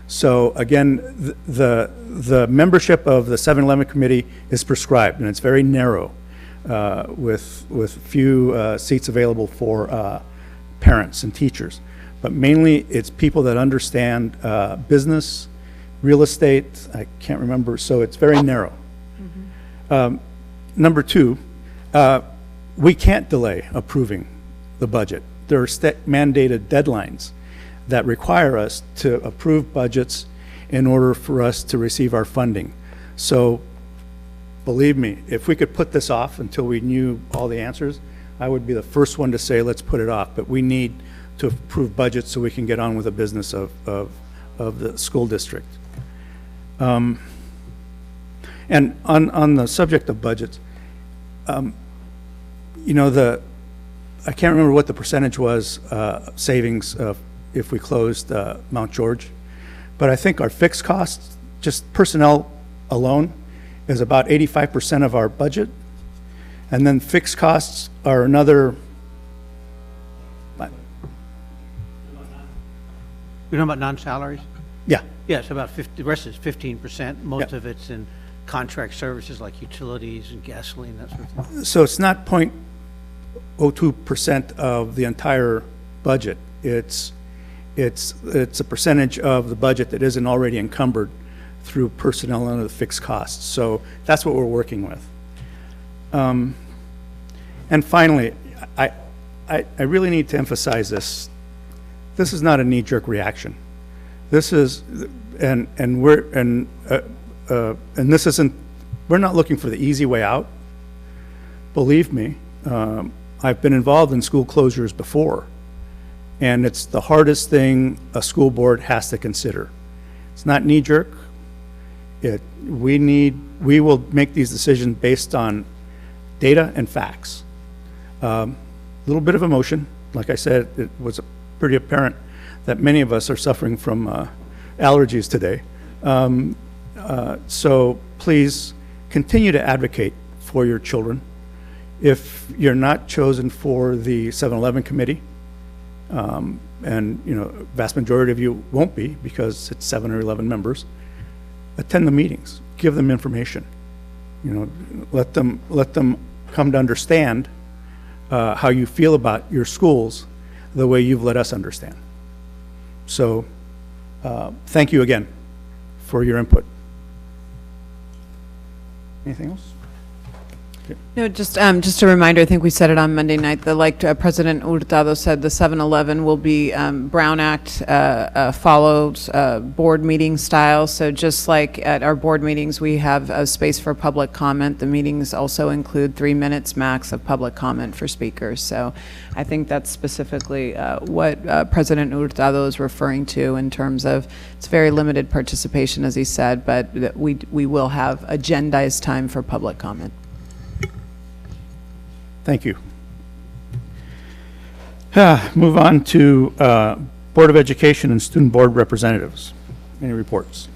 So again, the membership of the 7-Eleven committee is prescribed, and it's very narrow, with few seats available for parents and teachers. But mainly, it's people that understand business, real estate. I can't remember, so it's very narrow. Number 2, we can't delay approving the budget. There are mandated deadlines that require us to approve budgets in order for us to receive our funding. So believe me, if we could put this off until we knew all the answers, I would be the first one to say let's put it off. But we need to approve budgets so we can get on with the business of the school district. And on the subject of budgets, you know, I can't remember what the percentage was, savings if we closed Mount George, but I think our fixed costs, just personnel alone, is about 85% of our budget. And then fixed costs are another, You're talking about non-salaries? yeah, Yeah, it's about 50, the rest is 15%. Most Yeah. of it's in contract services like utilities and gasoline, that sort of thing. so it's not 0.02% of the entire budget. It's a percentage of the budget that isn't already encumbered through personnel and other fixed costs. So that's what we're working with. And finally, I really need to emphasize this. This is not a knee-jerk reaction. This is, and this isn't, we're not looking for the easy way out. Believe me, I've been involved in school closures before, and it's the hardest thing a school board has to consider. It's not knee-jerk. We will make these decisions based on data and facts. A little bit of emotion. Like I said, it was pretty apparent that many of us are suffering from allergies today. So please continue to advocate for your children. If you're not chosen for the 7-Eleven committee, and vast majority of you won't be because it's 7 or 11 members, attend the meetings, give them information. Let them come to understand how you feel about your schools the way you've let us understand. So thank you again for your input. Anything else? No, just a reminder, I think we said it on Monday night, that like President Hurtado said, the 7-Eleven will be Brown Act followed board meeting style. So just like at our board meetings, we have a space for public comment. The meetings also include 3 minutes max of public comment for speakers. So I think that's specifically what President Hurtado is referring to in terms of it's very limited participation, as he said, but that we will have agendized time for public comment. Thank you. Move on to Board of Education and Student Board Representatives. Any reports?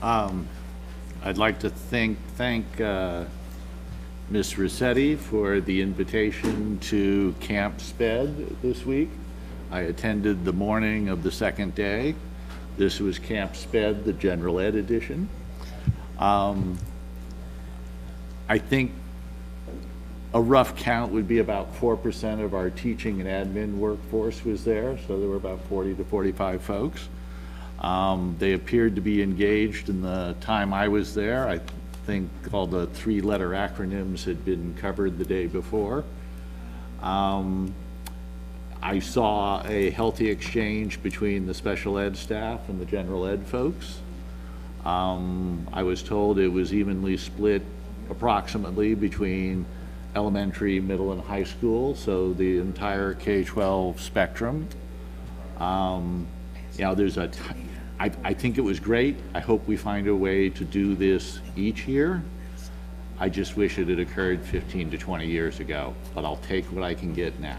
I'd like to thank Ms. Rossetti for the invitation to Camp SPED this week. I attended the morning of the second day. This was Camp SPED, the General Ed edition. I think a rough count would be about 4% of our teaching and admin workforce was there, so there were about 40 to 45 folks. They appeared to be engaged in the time I was there. I think all the 3-letter acronyms had been covered the day before. I saw a healthy exchange between the special ed staff and the general ed folks. I was told it was evenly split approximately between elementary, middle, and high school, so the entire K-12 spectrum. There's I think it was great. I hope we find a way to do this each year. I just wish it had occurred 15 to 20 years ago, but I'll take what I can get now.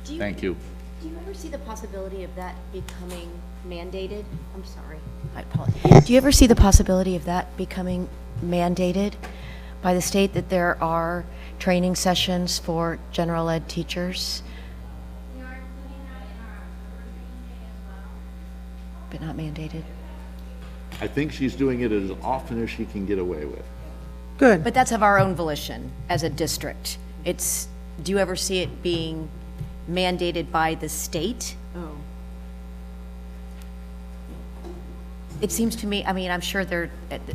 Thank you. Do you ever see the possibility of that becoming mandated? I'm sorry, I apologize. Do you ever see the possibility of that becoming mandated by the state, that there are training sessions for general ed teachers? But not mandated? I think she's doing it as often as she can get away with. Good. But that's of our own volition as a district. Do you ever see it being mandated by the state? Oh. It seems to me, I mean, I'm sure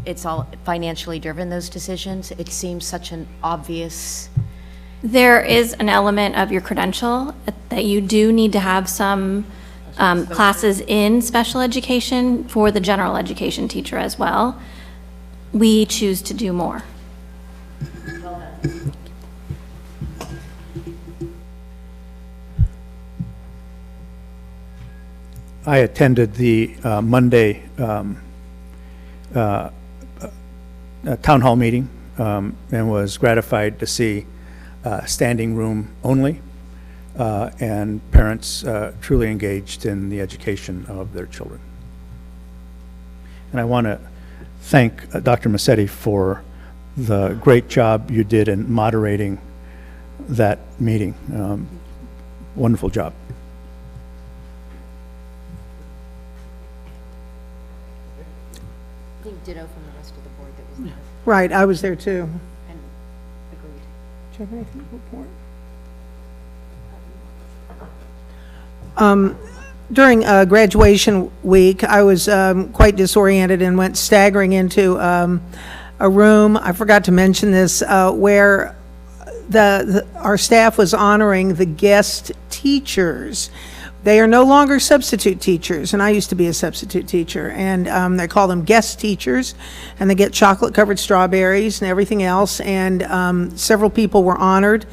it's all financially driven, those decisions. It seems such an obvious. There is an element of your credential that you do need to have some classes in special education for the general education teacher as well. We choose to do more. I attended the Monday town hall meeting and was gratified to see standing room only and parents truly engaged in the education of their children. And I want to thank Dr. Massetti for the great job you did in moderating that meeting. Wonderful job. I think ditto from the rest of the board that was there. Right, I was there too. And agreed. Do you have anything to report? During graduation week, I was quite disoriented and went staggering into a room, I forgot to mention this, where our staff was honoring the guest teachers. They are no longer substitute teachers, and I used to be a substitute teacher, and they call them guest teachers, and they get chocolate-covered strawberries and everything else, and several people were honored,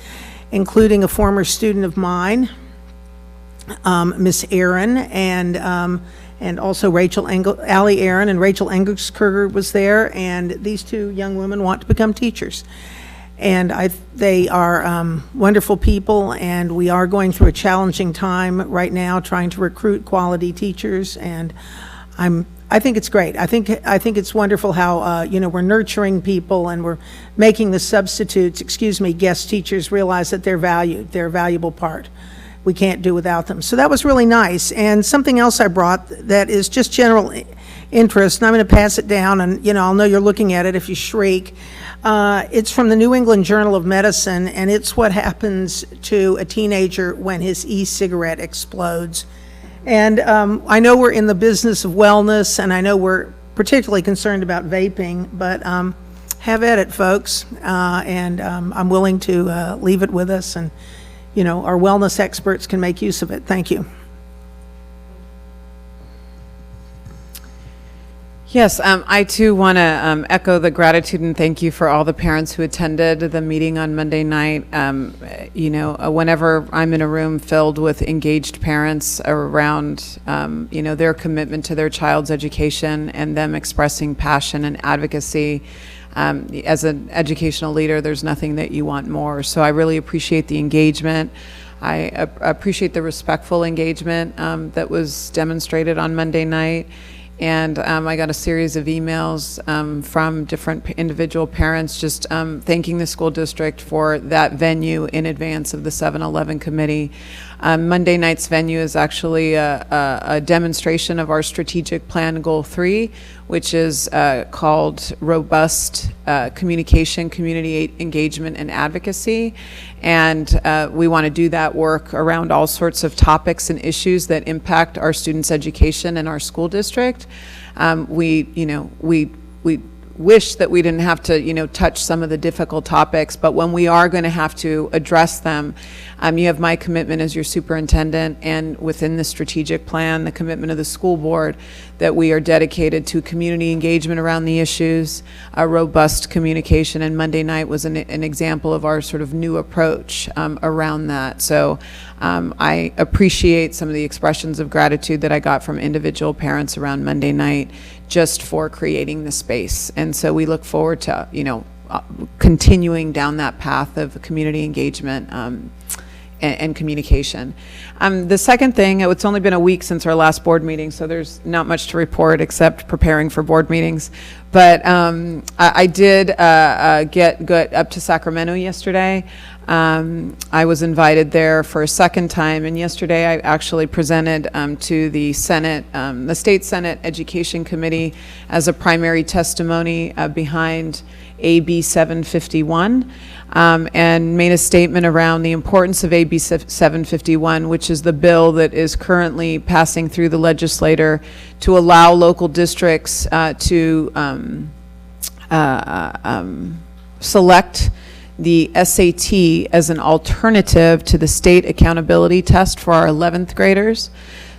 including a former student of mine, Miss Aaron, and also Allie Aaron and Rachel Engelskerger was there, and these two young women want to become teachers. And they are wonderful people, and we are going through a challenging time right now trying to recruit quality teachers, and I think it's great. I think it's wonderful how we're nurturing people and we're making the substitutes, guest teachers realize that they're valued, they're a valuable part. We can't do without them. So that was really nice. And something else I brought that is just general interest, and I'm going to pass it down, and I'll know you're looking at it if you shriek. It's from the New England Journal of Medicine, and it's what happens to a teenager when his e-cigarette explodes. And I know we're in the business of wellness, and I know we're particularly concerned about vaping, but have at it, folks. And I'm willing to leave it with us, and our wellness experts can make use of it. Thank you. Yes, I too want to echo the gratitude and thank you for all the parents who attended the meeting on Monday night. Whenever I'm in a room filled with engaged parents around, their commitment to their child's education and them expressing passion and advocacy, as an educational leader, there's nothing that you want more. So I really appreciate the engagement. I appreciate the respectful engagement that was demonstrated on Monday night. And I got a series of emails from different individual parents just thanking the school district for that venue in advance of the 7-Eleven committee. Monday night's venue is actually a demonstration of our strategic plan goal 3, which is called robust communication, community engagement, and advocacy. And we want to do that work around all sorts of topics and issues that impact our students' education and our school district. We wish that we didn't have to, touch some of the difficult topics, but when we are going to have to address them, you have my commitment as your superintendent, and within the strategic plan, the commitment of the school board, that we are dedicated to community engagement around the issues, a robust communication, and Monday night was an example of our sort of new approach around that. So I appreciate some of the expressions of gratitude that I got from individual parents around Monday night just for creating the space. And so we look forward to, continuing down that path of community engagement and communication. The second thing, it's only been a week since our last board meeting, so there's not much to report except preparing for board meetings. But I did get up to Sacramento yesterday. I was invited there for a second time, and yesterday I actually presented to the Senate, the State Senate Education Committee, as a primary testimony behind AB 751, and made a statement around the importance of AB 751, which is the bill that is currently passing through the legislature to allow local districts to select the SAT as an alternative to the state accountability test for our 11th graders.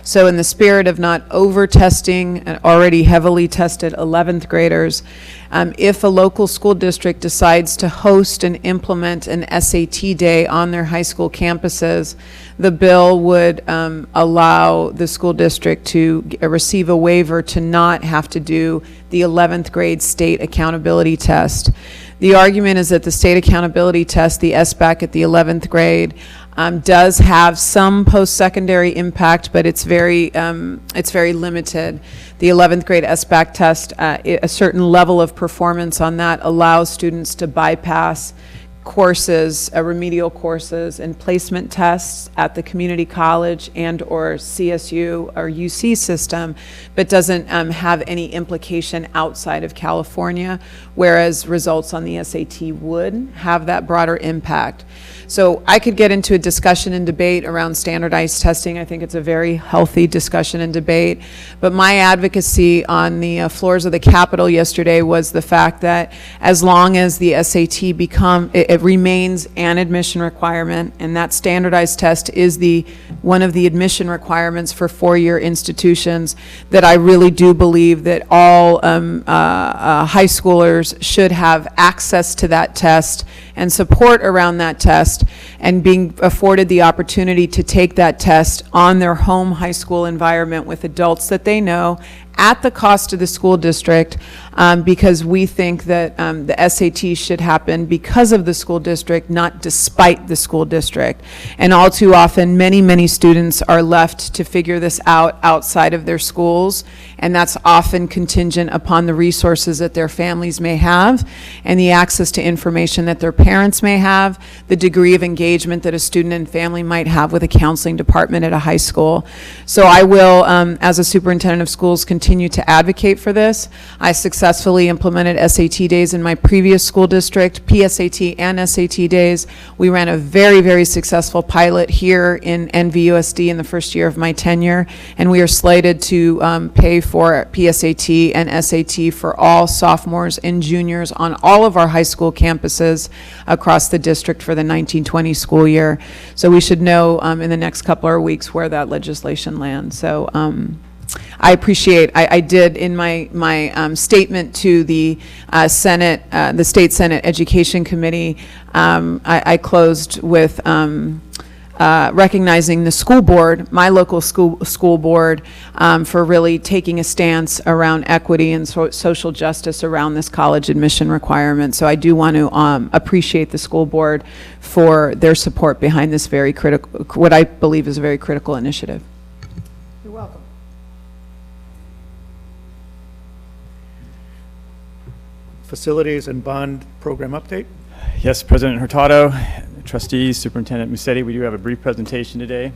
So in the spirit of not over-testing an already heavily tested 11th graders, if a local school district decides to host and implement an SAT day on their high school campuses, the bill would allow the school district to receive a waiver to not have to do the 11th grade state accountability test. The argument is that the state accountability test, the SBAC at the 11th grade, does have some post-secondary impact, but it's very limited. The 11th grade SBAC test, a certain level of performance on that allows students to bypass courses, remedial courses and placement tests at the community college and or CSU or UC system, but doesn't have any implication outside of California, whereas results on the SAT would have that broader impact. So I could get into a discussion and debate around standardized testing. I think it's a very healthy discussion and debate. But my advocacy on the floors of the Capitol yesterday was the fact that as long as the SAT it remains an admission requirement, and that standardized test is one of the admission requirements for four-year institutions, that I really do believe that all high schoolers should have access to that test and support around that test, and being afforded the opportunity to take that test on their home high school environment with adults that they know at the cost of the school district, because we think that the SAT should happen because of the school district, not despite the school district. And all too often, many, many students are left to figure this out outside of their schools, and that's often contingent upon the resources that their families may have and the access to information that their parents may have, the degree of engagement that a student and family might have with a counseling department at a high school. So I will, as a superintendent of schools, continue to advocate for this. I successfully implemented SAT days in my previous school district, PSAT and SAT days. We ran a very, very successful pilot here in NVUSD in the first year of my tenure, and we are slated to pay for PSAT and SAT for all sophomores and juniors on all of our high school campuses across the district for the 1920 school year. So we should know in the next couple of weeks where that legislation lands. So I appreciate, I did in my statement to the Senate, the State Senate Education Committee, I closed with recognizing the school board, my local school board, for really taking a stance around equity and social justice around this college admission requirement. So I do want to appreciate the school board for their support behind this very critical, what I believe is a very critical initiative. You're welcome. Facilities and bond program update. Yes, President Hurtado, trustees, Superintendent Musetti, we do have a brief presentation today.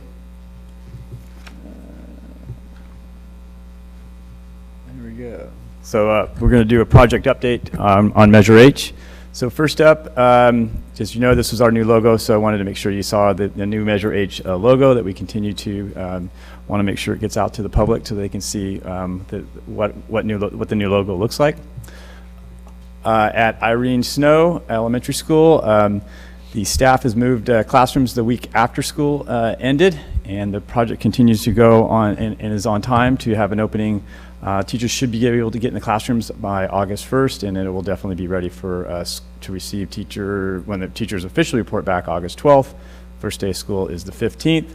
There we go. So we're going to do a project update on Measure H. So first up, as you know, this was our new logo, so I wanted to make sure you saw the new Measure H logo, that we continue to want to make sure it gets out to the public so they can see what the new logo looks like. At Irene Snow Elementary School, the staff has moved classrooms the week after school ended, and the project continues to go on and is on time to have an opening. Teachers should be able to get in the classrooms by August 1st, and it will definitely be ready for us to receive when the teachers officially report back August 12th. First day of school is the 15th.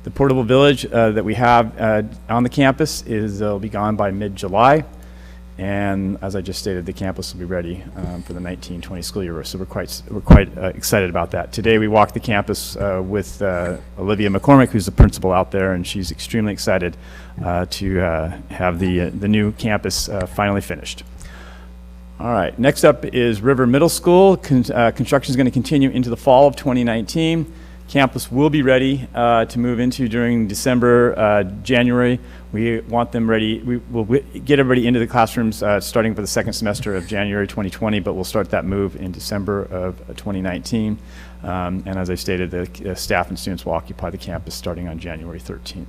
The portable village that we have on the campus will be gone by mid-July. And as I just stated, the campus will be ready for the 1920 school year. So we're quite excited about that. Today we walked the campus with Olivia McCormick, who's the principal out there, and she's extremely excited to have the new campus finally finished. All right, next up is River Middle School. Construction is going to continue into the fall of 2019. Campus will be ready to move into during December, January. We want them ready. We will get everybody into the classrooms starting for the second semester of January 2020, but we'll start that move in December of 2019. And as I stated, the staff and students will occupy the campus starting on January 13th.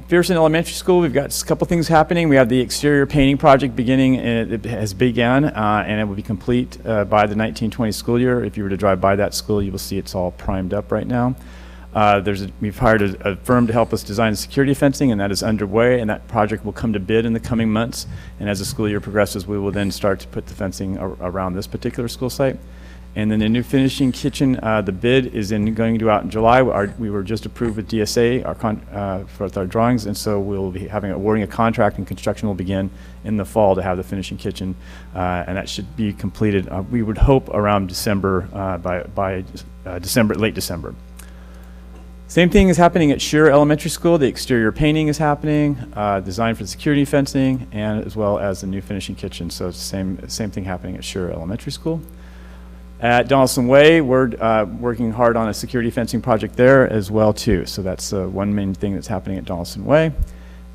Pearson Elementary School, we've got a couple things happening. We have the exterior painting project beginning, and it has begun, and it will be complete by the 1920 school year. If you were to drive by that school, you will see it's all primed up right now. We've hired a firm to help us design security fencing, and that is underway, and that project will come to bid in the coming months. And as the school year progresses, we will then start to put the fencing around this particular school site. And then the new finishing kitchen, the bid is going to go out in July. We were just approved with DSA for our drawings, and so we'll be awarding a contract, and construction will begin in the fall to have the finishing kitchen, and that should be completed, we would hope, around December, by December, late December. Same thing is happening at Shure Elementary School. The exterior painting is happening, design for the security fencing, and as well as the new finishing kitchen. So it's the same thing happening at Shure Elementary School. At Donaldson Way, we're working hard on a security fencing project there as well too. So that's one main thing that's happening at Donaldson Way.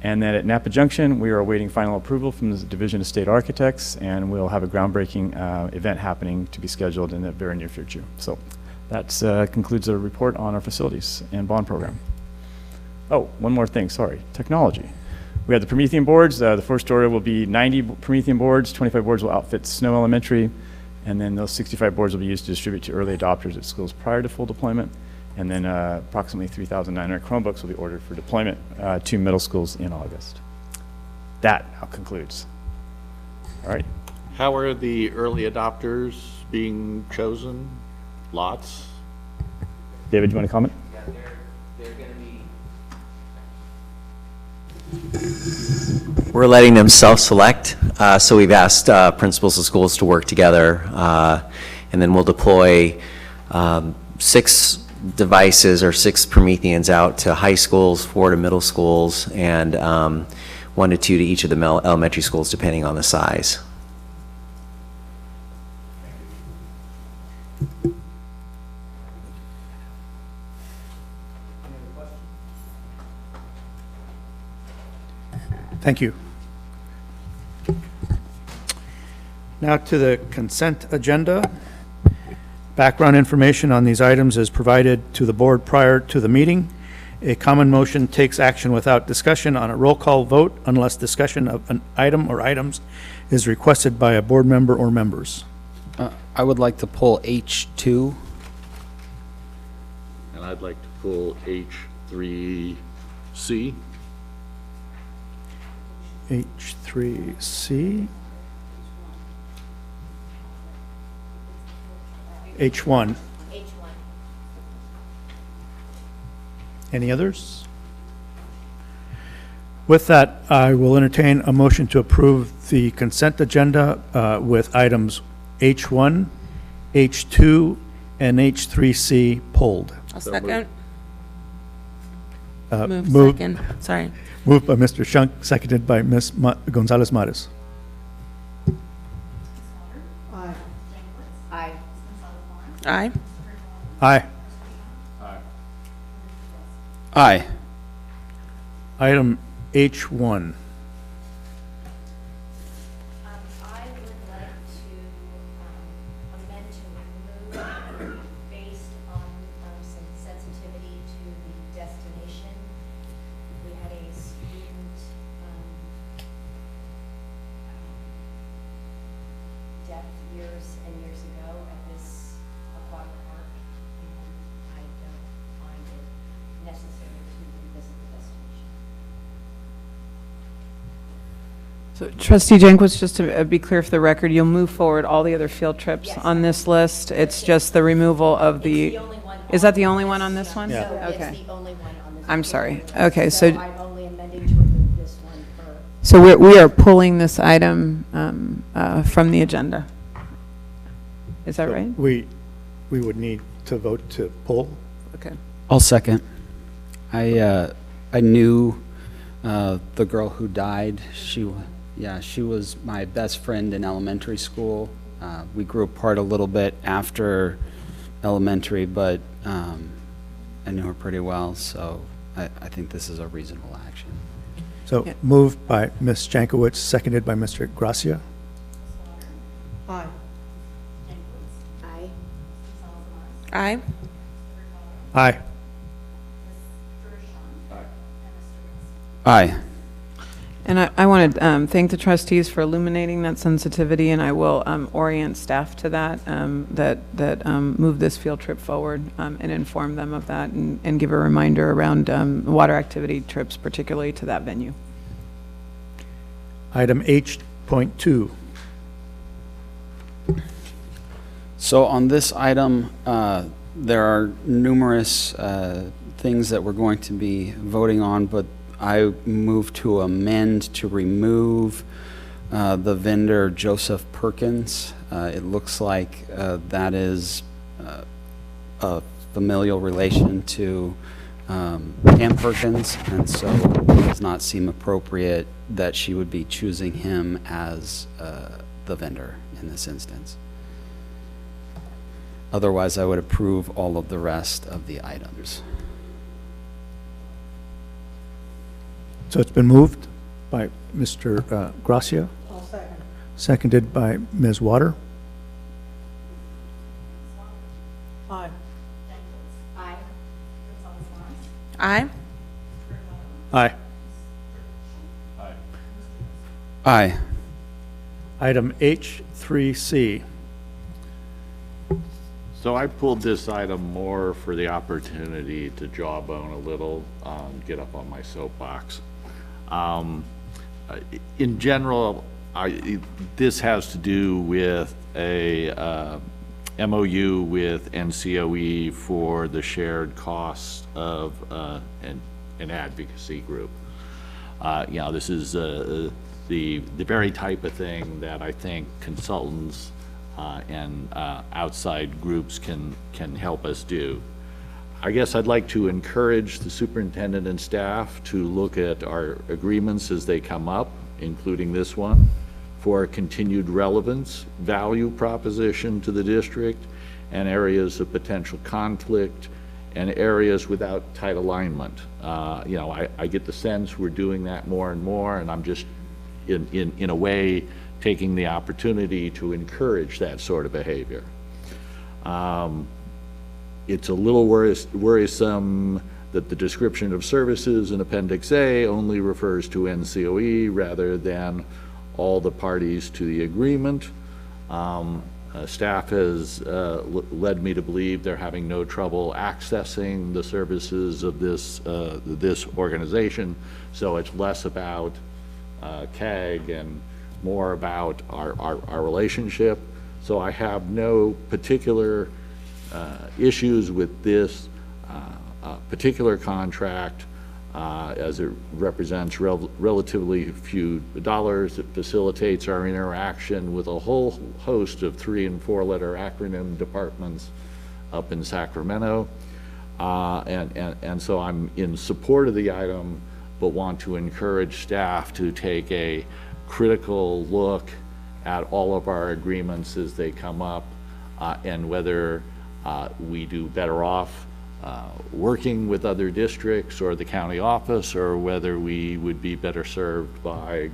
And then at Napa Junction, we are awaiting final approval from the Division of State Architects, and we'll have a groundbreaking event happening to be scheduled in the very near future. So that concludes our report on our facilities and bond program. Oh, one more thing, sorry, technology. We have the Promethean boards. The first order will be 90 Promethean boards, 25 boards will outfit Snow Elementary, and then those 65 boards will be used to distribute to early adopters at schools prior to full deployment. And then approximately 3,900 Chromebooks will be ordered for deployment to middle schools in August. That now concludes. All right. How are the early adopters being chosen? Lots? David, do you want to comment? Yeah, they're going to be... We're letting them self-select, so we've asked principals of schools to work together, and then we'll deploy 6 devices or 6 Prometheans out to high schools, 4 to middle schools, and 1 to 2 to each of the elementary schools, depending on the size. Thank you. Now to the consent agenda. Background information on these items is provided to the board prior to the meeting. A common motion takes action without discussion on a roll call vote unless discussion of an item or items is requested by a board member or members. I would like to pull H2. And I'd like to pull H3C. H3C. H1. Any others? With that, I will entertain a motion to approve the consent agenda with items H1, H2, and H3C pulled. I'll second. Move. Second. Sorry. Moved by Mr. Shunk, seconded by Ms. Gonzalez-Mares. Aye. Aye. Aye. Aye. Aye. Item H1. I would like to amend to remove, based on some sensitivity to the destination. We had a student death years and years ago at this aquatic park, and I don't find it necessary to revisit the destination. So Trustee Jenkins, just to be clear for the record, you'll move forward all the other field trips on this list. It's just the removal of the, is that the only one on this one? Yeah. Okay. It's the only one on this. I'm sorry. Okay, so I'm only amending to remove this one for. so we are pulling this item from the agenda. Is that right? We would need to vote to pull. Okay. I'll second. I knew the girl who died. She was my best friend in elementary school. We grew apart a little bit after elementary, but I knew her pretty well, so I think this is a reasonable action. So moved by Ms. Jankowicz, seconded by Mr. Gracia. Aye. Aye. Aye. Aye. Aye. And I want to thank the trustees for illuminating that sensitivity, and I will orient staff to that, move this field trip forward and inform them of that, and give a reminder around water activity trips, particularly to that venue. Item H.2. So on this item, there are numerous things that we're going to be voting on, but I move to amend to remove the vendor Joseph Perkins. It looks like that is a familial relation to Pam Perkins, and so it does not seem appropriate that she would be choosing him as the vendor in this instance. Otherwise, I would approve all of the rest of the items. So it's been moved by Mr. Gracia. I'll second. Seconded by Ms. Water. Aye. Aye. Aye. Aye. Aye. Item H3C. So I pulled this item more for the opportunity to jawbone a little, get up on my soapbox. In general, this has to do with a MOU with NCOE for the shared costs of an advocacy group. You know, this is the very type of thing that I think consultants and outside groups can help us do. I guess I'd like to encourage the superintendent and staff to look at our agreements as they come up, including this one, for continued relevance, value proposition to the district, and areas of potential conflict, and areas without tight alignment. You know, I get the sense we're doing that more and more, and I'm just, in a way, taking the opportunity to encourage that sort of behavior. It's a little worrisome that the description of services in Appendix A only refers to NCOE rather than all the parties to the agreement. Staff has led me to believe they're having no trouble accessing the services of this organization, so it's less about CAG and more about our relationship. So I have no particular issues with this particular contract as it represents relatively few dollars. It facilitates our interaction with a whole host of 3- and 4-letter acronym departments up in Sacramento. And so I'm in support of the item, but want to encourage staff to take a critical look at all of our agreements as they come up, and whether we do better off working with other districts or the county office, or whether we would be better served by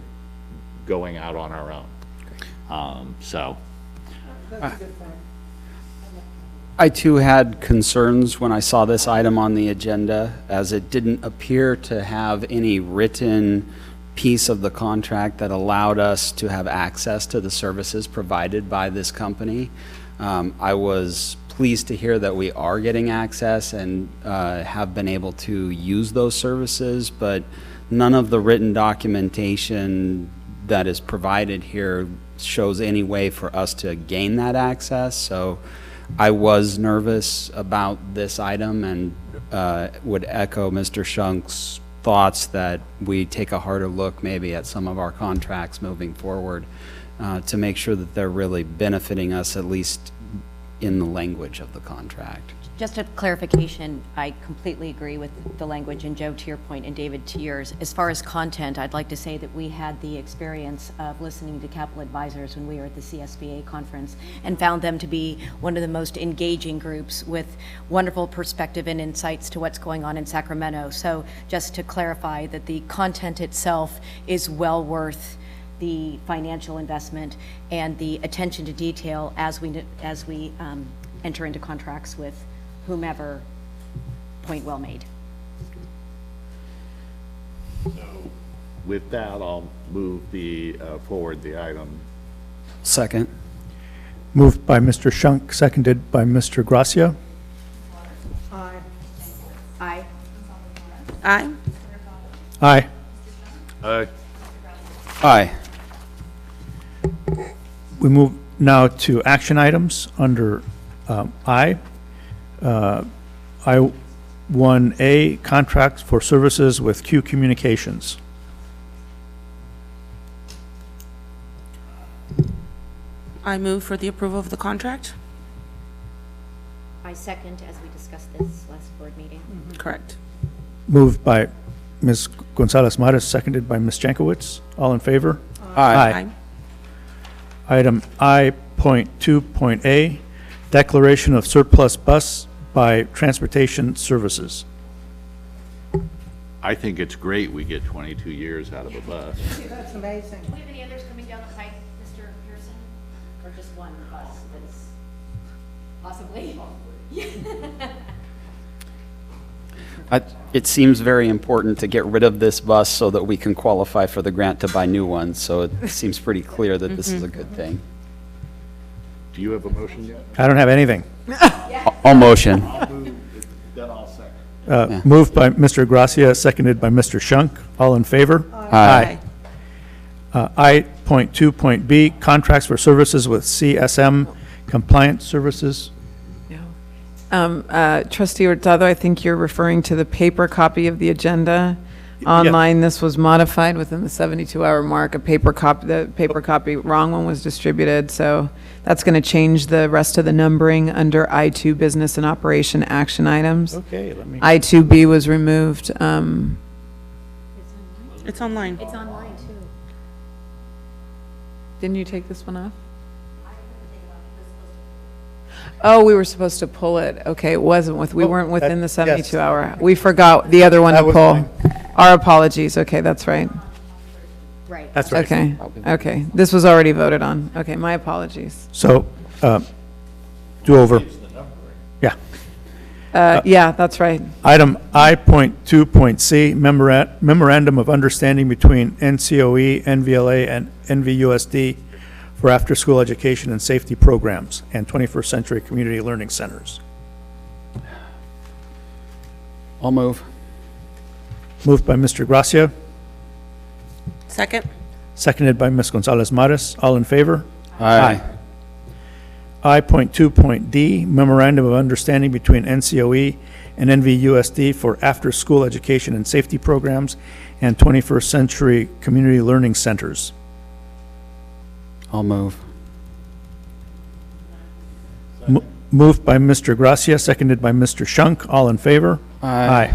going out on our own. So. That's a good point. I too had concerns when I saw this item on the agenda, as it didn't appear to have any written piece of the contract that allowed us to have access to the services provided by this company. I was pleased to hear that we are getting access and have been able to use those services, but none of the written documentation that is provided here shows any way for us to gain that access. So I was nervous about this item, and would echo Mr. Shunk's thoughts that we take a harder look maybe at some of our contracts moving forward to make sure that they're really benefiting us, at least in the language of the contract. Just a clarification, I completely agree with the language, and Joe, to your point, and David, to yours. As far as content, I'd like to say that we had the experience of listening to capital advisors when we were at the CSBA conference, and found them to be one of the most engaging groups with wonderful perspective and insights to what's going on in Sacramento. So just to clarify that the content itself is well worth the financial investment and the attention to detail as we enter into contracts with whomever. Point well made. So with that, I'll move forward the item. Second. Moved by Mr. Shunk, seconded by Mr. Gracia. Aye. Aye. Aye. Aye. Aye. Aye. We move now to action items under I1A, contracts for services with Q Communications. I move for the approval of the contract. I second, as we discussed this last board meeting. Correct. Moved by Ms. Gonzalez Mares, seconded by Ms. Jankowicz. All in favor? Aye. Item I.2.A, declaration of surplus bus by Transportation Services. I think it's great we get 22 years out of a bus. That's amazing. Do we have any others coming down the pike, Mr. Pearson? Or just one bus that's possibly? It seems very important to get rid of this bus so that we can qualify for the grant to buy new ones, so it seems pretty clear that this is a good thing. Do you have a motion yet? I don't have anything. All motion. I'll move, then I'll second. Moved by Mr. Gracia, seconded by Mr. Shunk. All in favor? Aye. I.2.B, contracts for services with CSM compliance services. Trustee Hurtado, I think you're referring to the paper copy of the agenda. Online, this was modified within the 72-hour mark. The paper copy, wrong one was distributed, so that's going to change the rest of the numbering under I2 business and operation action items. Okay, let me. I2B was removed. It's online. It's online, too. Didn't you take this one off? Oh, we were supposed to pull it. Okay, it wasn't we weren't within the 72-hour. We forgot the other one to pull. Our apologies. Okay, that's right. Right. That's right. Okay, okay. This was already voted on. Okay, my apologies. So, do over. Yeah. Yeah, that's right. Item I.2.C, memorandum of understanding between NCOE, NVLA, and NVUSD for after-school education and safety programs and 21st century community learning centers. I'll move. Moved by Mr. Gracia, Second. seconded by Ms. Gonzalez Mares. All in favor? Aye. I.2.D, memorandum of understanding between NCOE and NVUSD for after-school education and safety programs and 21st century community learning centers. I'll move. Moved by Mr. Gracia, seconded by Mr. Shunk. All in favor? Aye.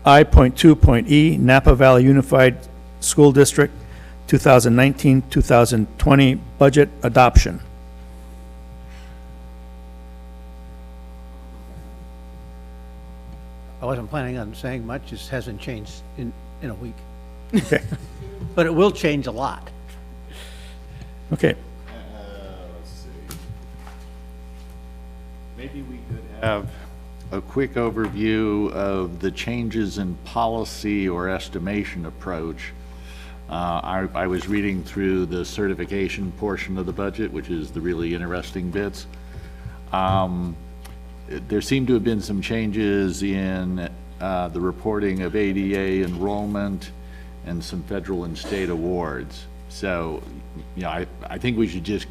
I.2.E, Napa Valley Unified School District 2019-2020 budget adoption. I wasn't planning on saying much, it hasn't changed in a week. Okay. But it will change a lot. Okay. Let's see. Maybe we could have a quick overview of the changes in policy or estimation approach. I was reading through the certification portion of the budget, which is the really interesting bits. There seem to have been some changes in the reporting of ADA enrollment and some federal and state awards. So, you know, I think we should just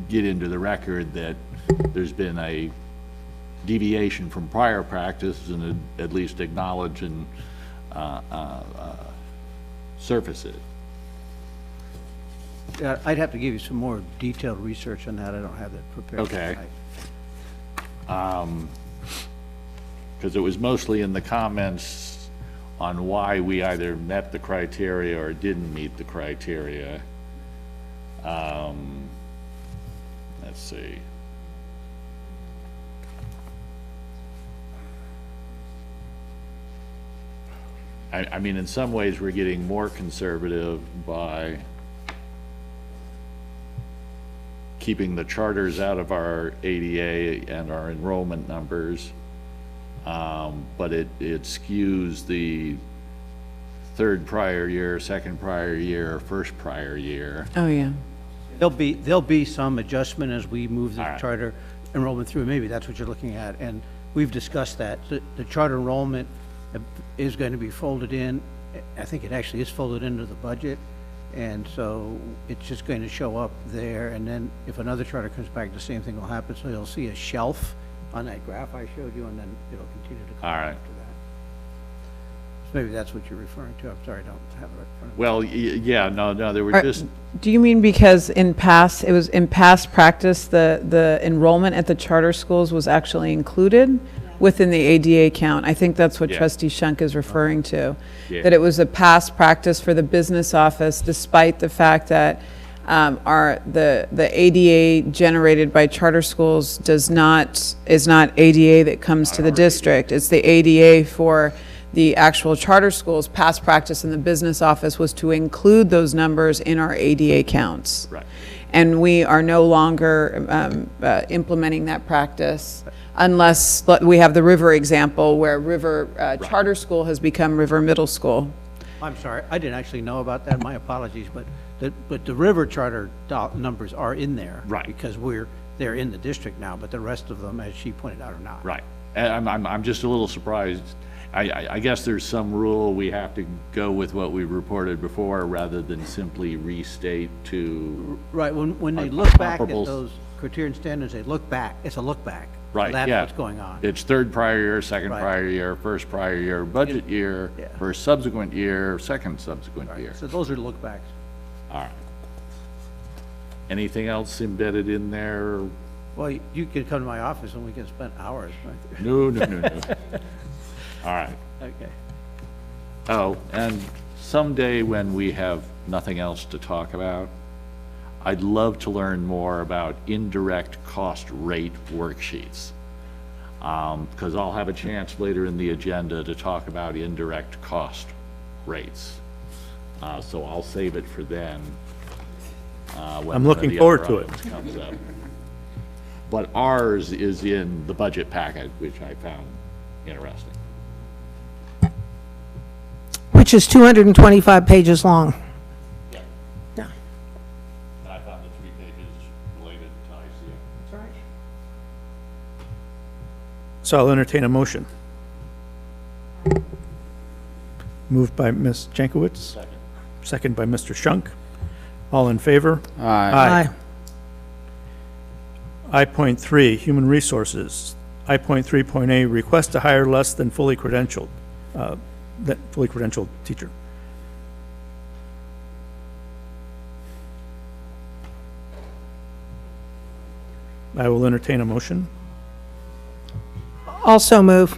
get into the record that there's been a deviation from prior practice and at least acknowledge and surface it. I'd have to give you some more detailed research on that. I don't have that prepared. Okay. Because it was mostly in the comments on why we either met the criteria or didn't meet the criteria. Let's see. I mean, in some ways, we're getting more conservative by keeping the charters out of our ADA and our enrollment numbers, but it skews the third prior year, second prior year, first prior year. Oh, yeah. There'll be some adjustment as we move the charter enrollment through. Maybe that's what you're looking at, and we've discussed that. The charter enrollment is going to be folded in. I think it actually is folded into the budget, And so it's just going to show up there, and then if another charter comes back, the same thing will happen. So you'll see a shelf on that graph I showed you, and then it'll continue to come after that. So maybe that's what you're referring to. I'm sorry, I don't have it right in front of me. Well, yeah, no, they were just, Do you mean because it was in past practice, the enrollment at the charter schools was actually included within the ADA count? I think that's what Yeah. Trustee Shunk is referring to. Yeah. That it was a past practice for the business office, despite the fact that the ADA generated by charter schools is not ADA that comes to the district. It's the ADA for the actual charter schools. Past practice in the business office was to include those numbers in our ADA counts. Right. And we are no longer implementing that practice unless we have the River example where River Charter School has become River Middle School. I'm sorry, I didn't actually know about that. My apologies, but the River Charter numbers are in there. Right. Because they're in the district now, but the rest of them, as she pointed out, are not. right. And I'm just a little surprised. I guess there's some rule we have to go with what we reported before rather than simply restate to. Right, when they look back at comparables. those criterion standards, they look back, it's a look back. Right, That's yeah. what's going on. It's third prior year, second Right. prior year, first prior year, budget year, Yeah. first subsequent year, second subsequent year. So those are look backs. All right. Anything else embedded in there? Well, you could come to my office and we can spend hours right there. No. All right. Okay. Oh, and someday when we have nothing else to talk about, I'd love to learn more about indirect cost rate worksheets. Because I'll have a chance later in the agenda to talk about indirect cost rates. So I'll save it for then. When I'm one of looking the forward other to it. items comes up. But ours is in the budget packet, which I found interesting. Which is 225 pages long. Yeah. Yeah. And I found the 3 pages related to ICM. That's right. So I'll entertain a motion. Moved by Ms. Jankowicz. Second. Second by Mr. Shunk. All in favor? Aye. I.3, Human Resources. I.3.A, request to hire less than fully credentialed teacher. I will entertain a motion. Also move.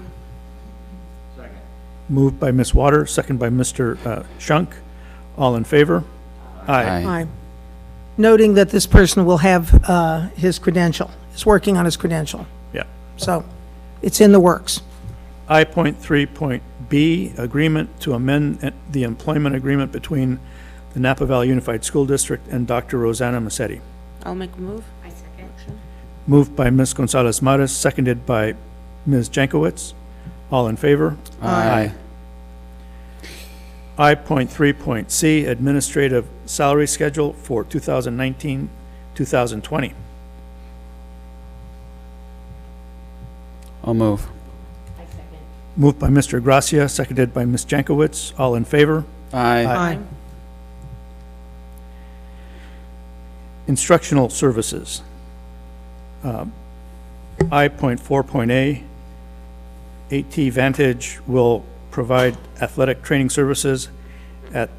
Moved by Ms. Waters, second by Mr. Shunk. All in favor? Aye. Noting that this person will have his credential, is working on his credential. Yeah. So it's in the works. I.3.B, agreement to amend the employment agreement between the Napa Valley Unified School District and Dr. Rosanna Massetti. I'll make a move. I second. Moved by Ms. Gonzalez Mares, seconded by Ms. Jankowicz. All in favor? Aye. I.3.C, administrative salary schedule for 2019-2020. I'll move. I second. Moved by Mr. Gracia, seconded by Ms. Jankowicz. All in favor? Aye. Instructional services. I.4.A, AT Vantage will provide athletic training services at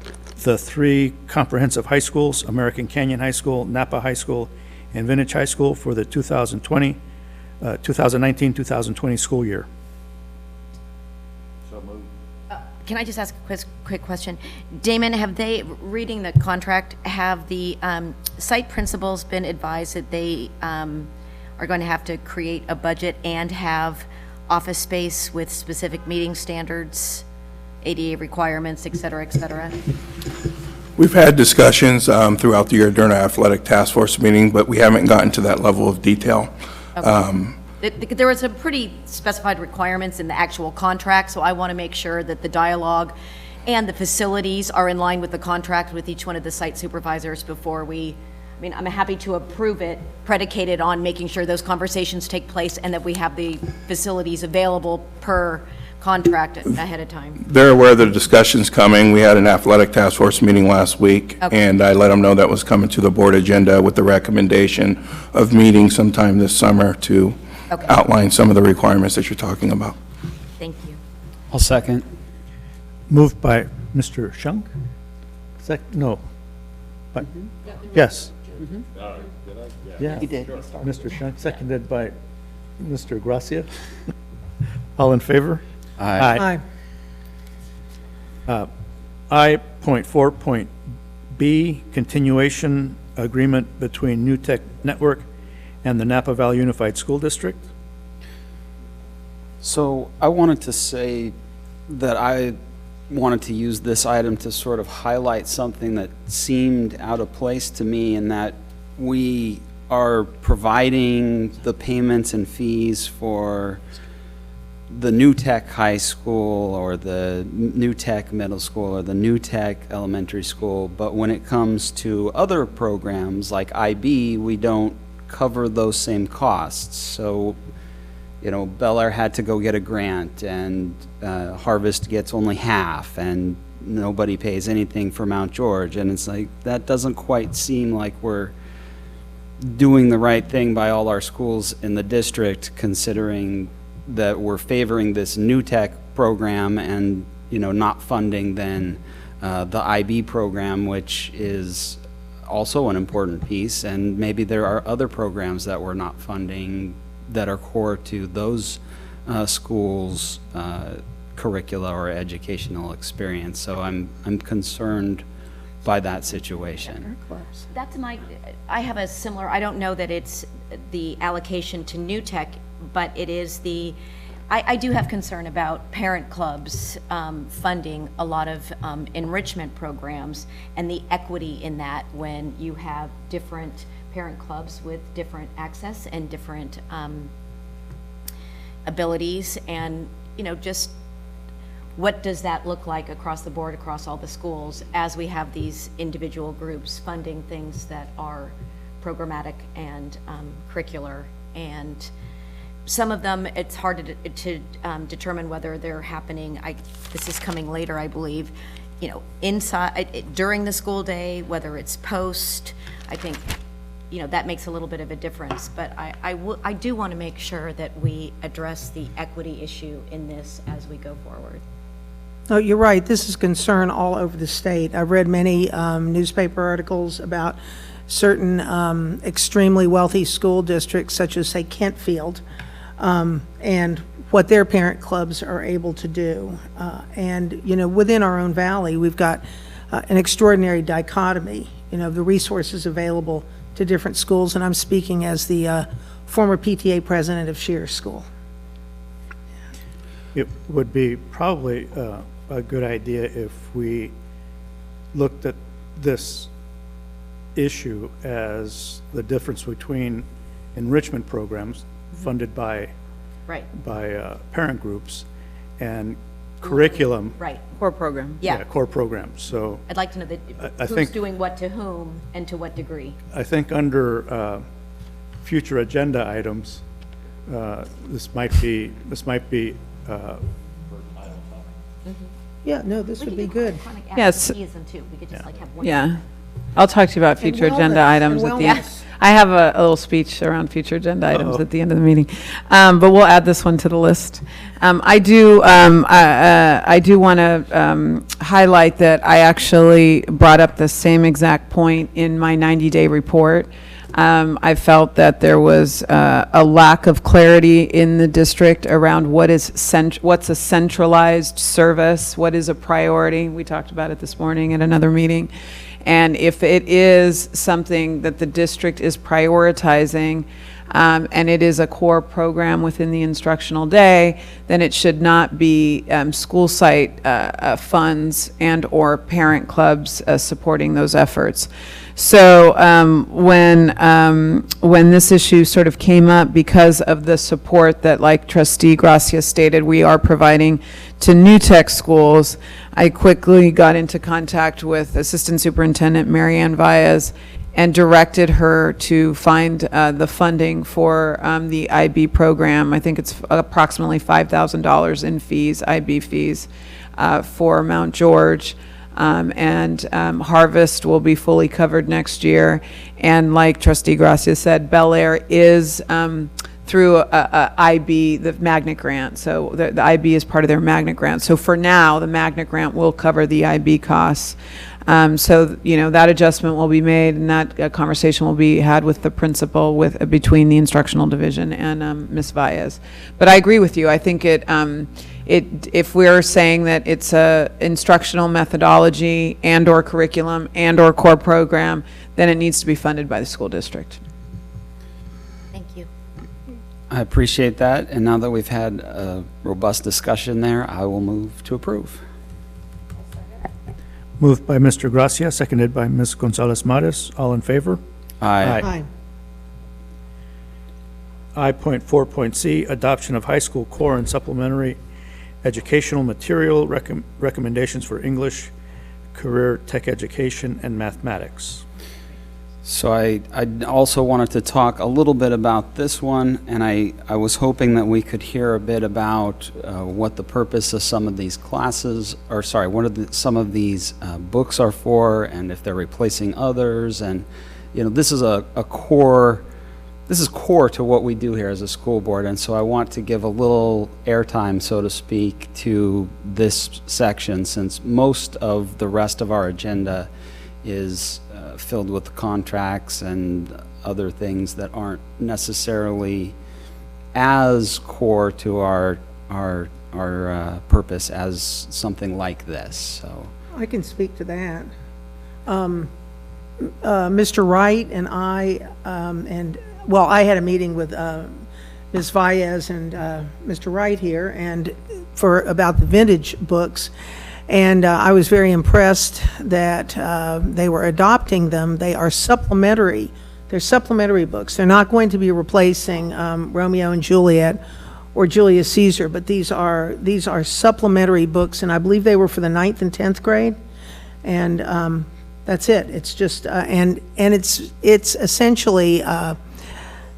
the 3 comprehensive high schools, American Canyon High School, Napa High School, and Vintage High School for the 2019-2020 school year. So moved. Can I just ask a quick question? Damon, reading the contract, have the site principals been advised that they are going to have to create a budget and have office space with specific meeting standards, ADA requirements, et cetera, et cetera? We've had discussions throughout the year during our athletic task force meeting, but we haven't gotten to that level of detail. There were some pretty specified requirements in the actual contract, so I want to make sure that the dialogue and the facilities are in line with the contract with each one of the site supervisors before I'm happy to approve it, predicated on making sure those conversations take place and that we have the facilities available per contract ahead of time? They're aware of the discussions coming. We had an athletic task force meeting last week, and I let them know that was coming to the board agenda with the recommendation of meeting sometime this summer to outline some of the requirements that you're talking about. Thank you. I'll second. Moved by Mr. Shunk? No. But, yes. Yeah. You did. Mr. Shunk, seconded by Mr. Gracia. All in favor? Aye. I.4.B, continuation agreement between New Tech Network and the Napa Valley Unified School District. So I wanted to say that I wanted to use this item to sort of highlight something that seemed out of place to me, in that we are providing the payments and fees for the New Tech High School or the New Tech Middle School or the New Tech Elementary School, but when it comes to other programs like IB, we don't cover those same costs. So, you know, Bel Air had to go get a grant, and Harvest gets only half, and nobody pays anything for Mount George, and it's like, that doesn't quite seem like we're doing the right thing by all our schools in the district, considering that we're favoring this New Tech program and, you know, not funding then the IB program, which is also an important piece, and maybe there are other programs that we're not funding that are core to those schools' curricula or educational experience. So I'm concerned by that situation. That's I have a similar, I don't know that it's the allocation to New Tech, but it is the, I do have concern about parent clubs funding a lot of enrichment programs and the equity in that when you have different parent clubs with different access and different abilities, and, you know, just what does that look like across the board, across all the schools, as we have these individual groups funding things that are programmatic and curricular. And some of them, it's hard to determine whether they're happening, this is coming later, I believe, you know, inside, during the school day, whether it's post. I think, you know, that makes a little bit of a difference, but I do want to make sure that we address the equity issue in this as we go forward. Oh, you're right. This is concern all over the state. I've read many newspaper articles about certain extremely wealthy school districts, such as, say, Kentfield, and what their parent clubs are able to do. And, you know, within our own valley, we've got an extraordinary dichotomy, you know, of the resources available to different schools. And I'm speaking as the former PTA president of Shears School. It would be probably a good idea if we looked at this issue as the difference between enrichment programs funded by parent groups and curriculum. Right. Core program. Yeah. Core programs. So I'd like to know who's doing what to whom and to what degree. I think under future agenda items, this might be yeah, no, this would be good. Yes. We could just like have one. Yeah. I'll talk to you about future agenda items at the end. I have a little speech around future agenda items at the end of the meeting, but we'll add this one to the list. I do want to highlight that I actually brought up the same exact point in my 90-day report. I felt that there was a lack of clarity in the district around what's a centralized service, what is a priority. We talked about it this morning at another meeting. And if it is something that the district is prioritizing, and it is a core program within the instructional day, then it should not be school site funds and or parent clubs supporting those efforts. So when this issue sort of came up, because of the support that, like Trustee Gracia stated, we are providing to New Tech schools, I quickly got into contact with Assistant Superintendent Mary Ann Valles and directed her to find the funding for the IB program. I think it's approximately $5,000 in fees, IB fees, for Mount George. And Harvest will be fully covered next year. And like Trustee Gracia said, Bel Air is through a IB, the magnet grant. So the IB is part of their magnet grant. So for now, the magnet grant will cover the IB costs. So, you know, that adjustment will be made, and that conversation will be had with the principal between the instructional division and Ms. Valles. But I agree with you. I think if we're saying that it's a instructional methodology and/or curriculum and/or core program, then it needs to be funded by the school district. Thank you. I appreciate that, and now that we've had a robust discussion there, I will move to approve. Moved by Mr. Gracia, seconded by Ms. Gonzalez-Mares. All in favor? Aye. I.4.C, adoption of high school core and supplementary educational material recommendations for English, career tech education, and mathematics. So I also wanted to talk a little bit about this one, and I was hoping that we could hear a bit about what the purpose of some of these classes, or sorry, what some of these books are for, and if they're replacing others. And, you know, this is a core, this is core to what we do here as a school board, and so I want to give a little airtime, so to speak, to this section, since most of the rest of our agenda is filled with contracts and other things that aren't necessarily as core to our purpose as something like this. So I can speak to that. Mr. Wright and I, well, I had a meeting with Ms. Valles and Mr. Wright here, and about the vintage books. And I was very impressed that they were adopting them. They are supplementary. They're supplementary books. They're not going to be replacing Romeo and Juliet or Julius Caesar, but these are supplementary books, and I believe they were for the 9th and 10th grade. And that's it. It's just and it's essentially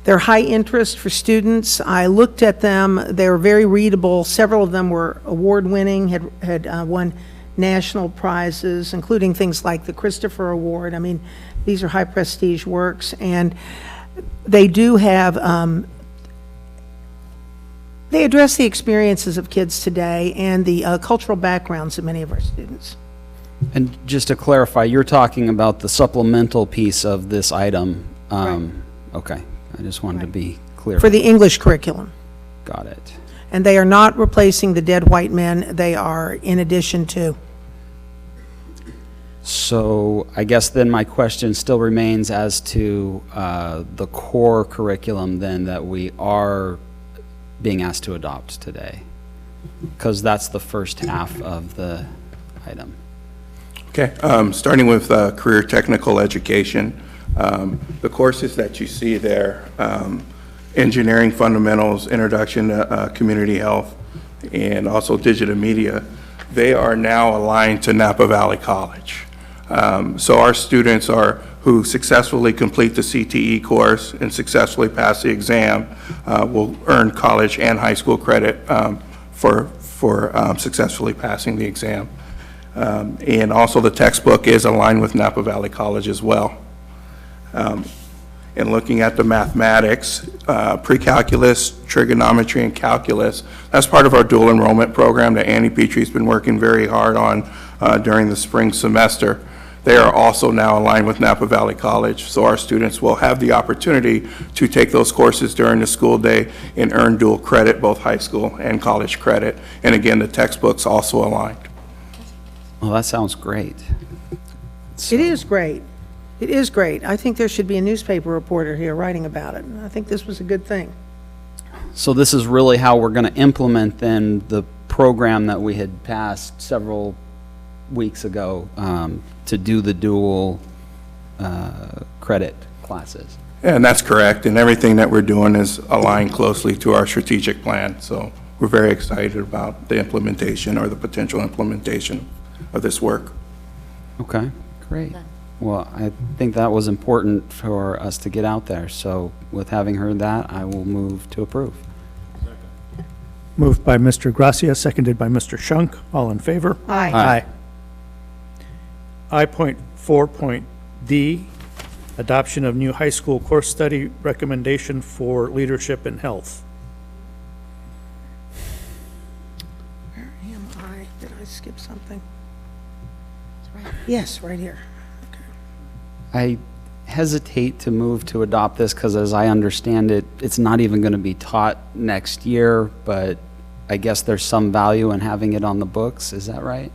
they're high interest for students. I looked at them. They were very readable. Several of them were award-winning, had won national prizes, including things like the Christopher Award. I mean, these are high prestige works, and they do have, they address the experiences of kids today and the cultural backgrounds of many of our students. And just to clarify, you're talking about the supplemental piece of this item. Right. Okay. I just wanted to be clear. For the English curriculum. Got it. And they are not replacing the Dead White Men. They are in addition to. So I guess then my question still remains as to the core curriculum then that we are being asked to adopt today, because that's the first half of the item. Okay, starting with career technical education. The courses that you see there, engineering fundamentals, introduction to community health, and also digital media, they are now aligned to Napa Valley College. So our students who successfully complete the CTE course and successfully pass the exam will earn college and high school credit for successfully passing the exam. And also the textbook is aligned with Napa Valley College as well. And looking at the mathematics, pre-calculus, trigonometry, and calculus, that's part of our dual enrollment program that Annie Petrie's been working very hard on during the spring semester. They are also now aligned with Napa Valley College, so our students will have the opportunity to take those courses during the school day and earn dual credit, both high school and college credit. And again, the textbook's also aligned. Well, that sounds great. It is great. It is great. I think there should be a newspaper reporter here writing about it. I think this was a good thing. So this is really how we're going to implement then the program that we had passed several weeks ago to do the dual credit classes. And that's correct, and everything that we're doing is aligned closely to our strategic plan, so we're very excited about the implementation or the potential implementation of this work. Okay, great. Well, I think that was important for us to get out there. So with having heard that, I will move to approve. Moved by Mr. Gracia, seconded by Mr. Shunk. All in favor? Aye. I.4.D, adoption of new high school course study recommendation for leadership and health. Where am I? Did I skip something? Yes, right here. I hesitate to move to adopt this because as I understand it, it's not even going to be taught next year, but I guess there's some value in having it on the books. Is that right?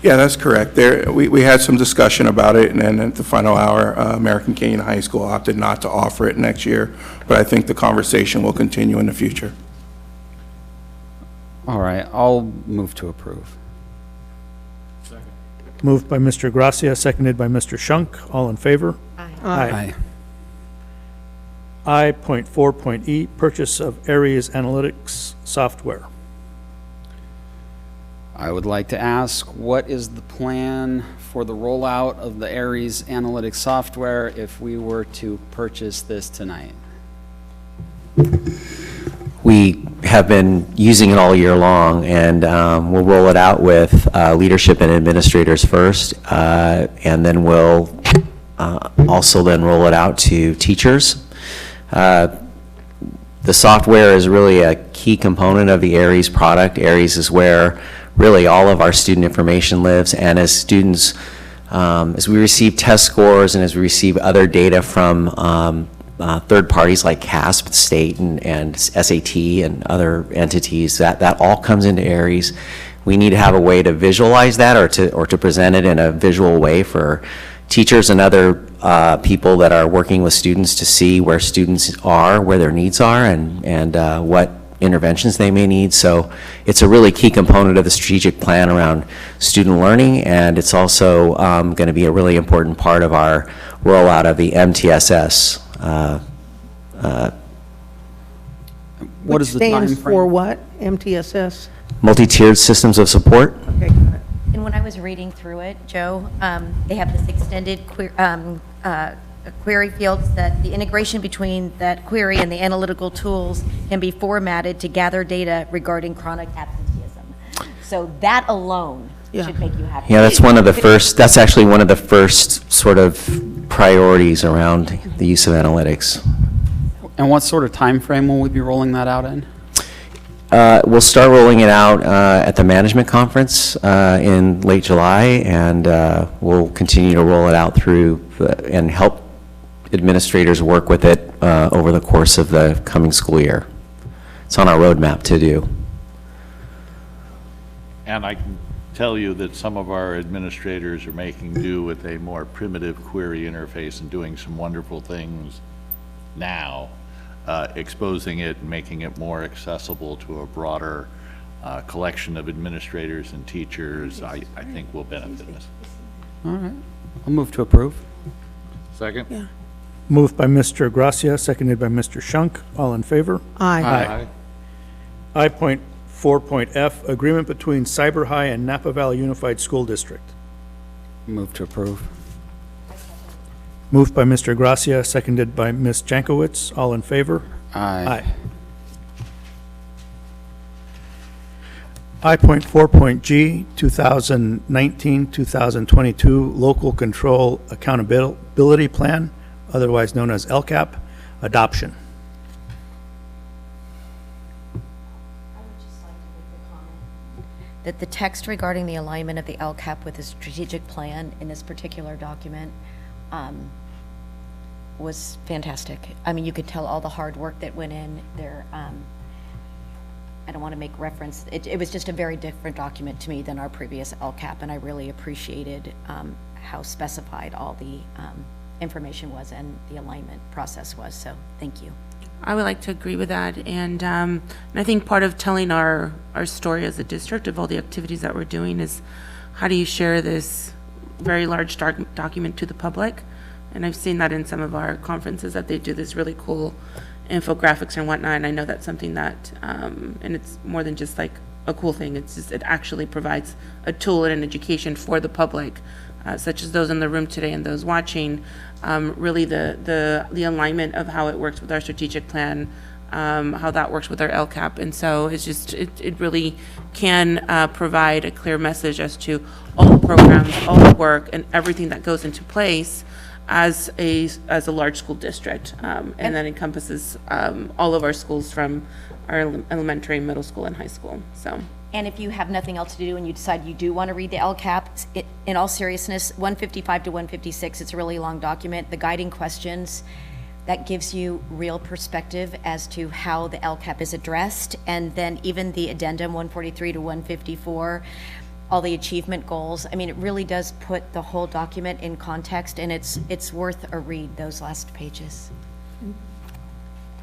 Yeah, that's correct. We had some discussion about it, and then at the final hour, American Canyon High School opted not to offer it next year, but I think the conversation will continue in the future. All right, I'll move to approve. Moved by Mr. Gracia, seconded by Mr. Shunk. All in favor? Aye. I.4.E, purchase of Aries Analytics software. I would like to ask, what is the plan for the rollout of the Aries Analytics software if we were to purchase this tonight? We have been using it all year long, and we'll roll it out with leadership and administrators first, and then we'll also then roll it out to teachers. The software is really a key component of the Aries product. Aries is where really all of our student information lives, and as students, as we receive test scores and as we receive other data from third parties like CASP, state, and SAT and other entities, that all comes into Aries. We need to have a way to visualize that or to present it in a visual way for teachers and other people that are working with students to see where students are, where their needs are, and what interventions they may need. So it's a really key component of the strategic plan around student learning, and it's also going to be a really important part of our rollout of the MTSS. What is the time Stands frame? for what? MTSS? Multi-tiered systems of support. Okay, got it. And when I was reading through it, Joe, they have this extended query fields that the integration between that query and the analytical tools can be formatted to gather data regarding chronic absenteeism. So that alone should make you happy. Yeah, that's one of the first, that's actually one of the first sort of priorities around the use of analytics. And what sort of time frame will we be rolling that out in? We'll start rolling it out at the management conference in late July, and we'll continue to roll it out through and help administrators work with it over the course of the coming school year. It's on our roadmap to do. And I can tell you that some of our administrators are making do with a more primitive query interface and doing some wonderful things now, exposing it and making it more accessible to a broader collection of administrators and teachers, I think will benefit us. All right, I'll move to approve. Second? Yeah. Moved by Mr. Gracia, seconded by Mr. Shunk. All in favor? Aye. I.4.F, agreement between Cyber High and Napa Valley Unified School District. Move to approve. Moved by Mr. Gracia, seconded by Ms. Jankowicz. All in favor? Aye. I.4.G, 2019-2022 Local Control Accountability Plan, otherwise known as LCAP, adoption. That the text regarding the alignment of the LCAP with the strategic plan in this particular document was fantastic. I mean, you could tell all the hard work that went in there. I don't want to make reference. It was just a very different document to me than our previous LCAP, and I really appreciated how specified all the information was and the alignment process was. So thank you. I would like to agree with that, and I think part of telling our story as a district of all the activities that we're doing is how do you share this very large document to the public? And I've seen that in some of our conferences that they do this really cool infographics and whatnot, and I know that's something that, and it's more than just like a cool thing. It's just, it actually provides a tool and an education for the public, such as those in the room today and those watching, really the alignment of how it works with our strategic plan, how that works with our LCAP. And so it's just, it really can provide a clear message as to all the programs, all the work, and everything that goes into place as a large school district. And that encompasses all of our schools from our elementary, middle school, and high school. So. And if you have nothing else to do and you decide you do want to read the LCAP, in all seriousness, 155 to 156, it's a really long document. The guiding questions, that gives you real perspective as to how the LCAP is addressed. And then even the addendum 143 to 154, all the achievement goals. I mean, it really does put the whole document in context, and it's worth a read, those last pages.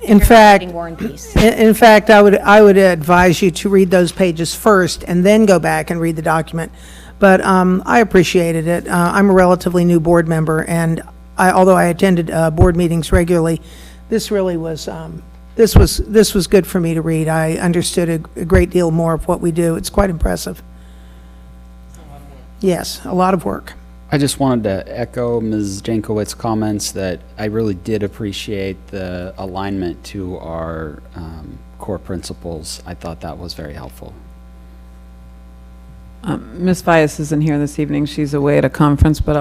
In fact, War and Peace. in fact, I would advise you to read those pages first and then go back and read the document. But I appreciated it. I'm a relatively new board member, and although I attended board meetings regularly, this really was this was good for me to read. I understood a great deal more of what we do. It's quite impressive. Yes, a lot of work. I just wanted to echo Ms. Jankowicz's comments that I really did appreciate the alignment to our core principles. I thought that was very helpful. Ms. Vias isn't here this evening. She's away at a conference, but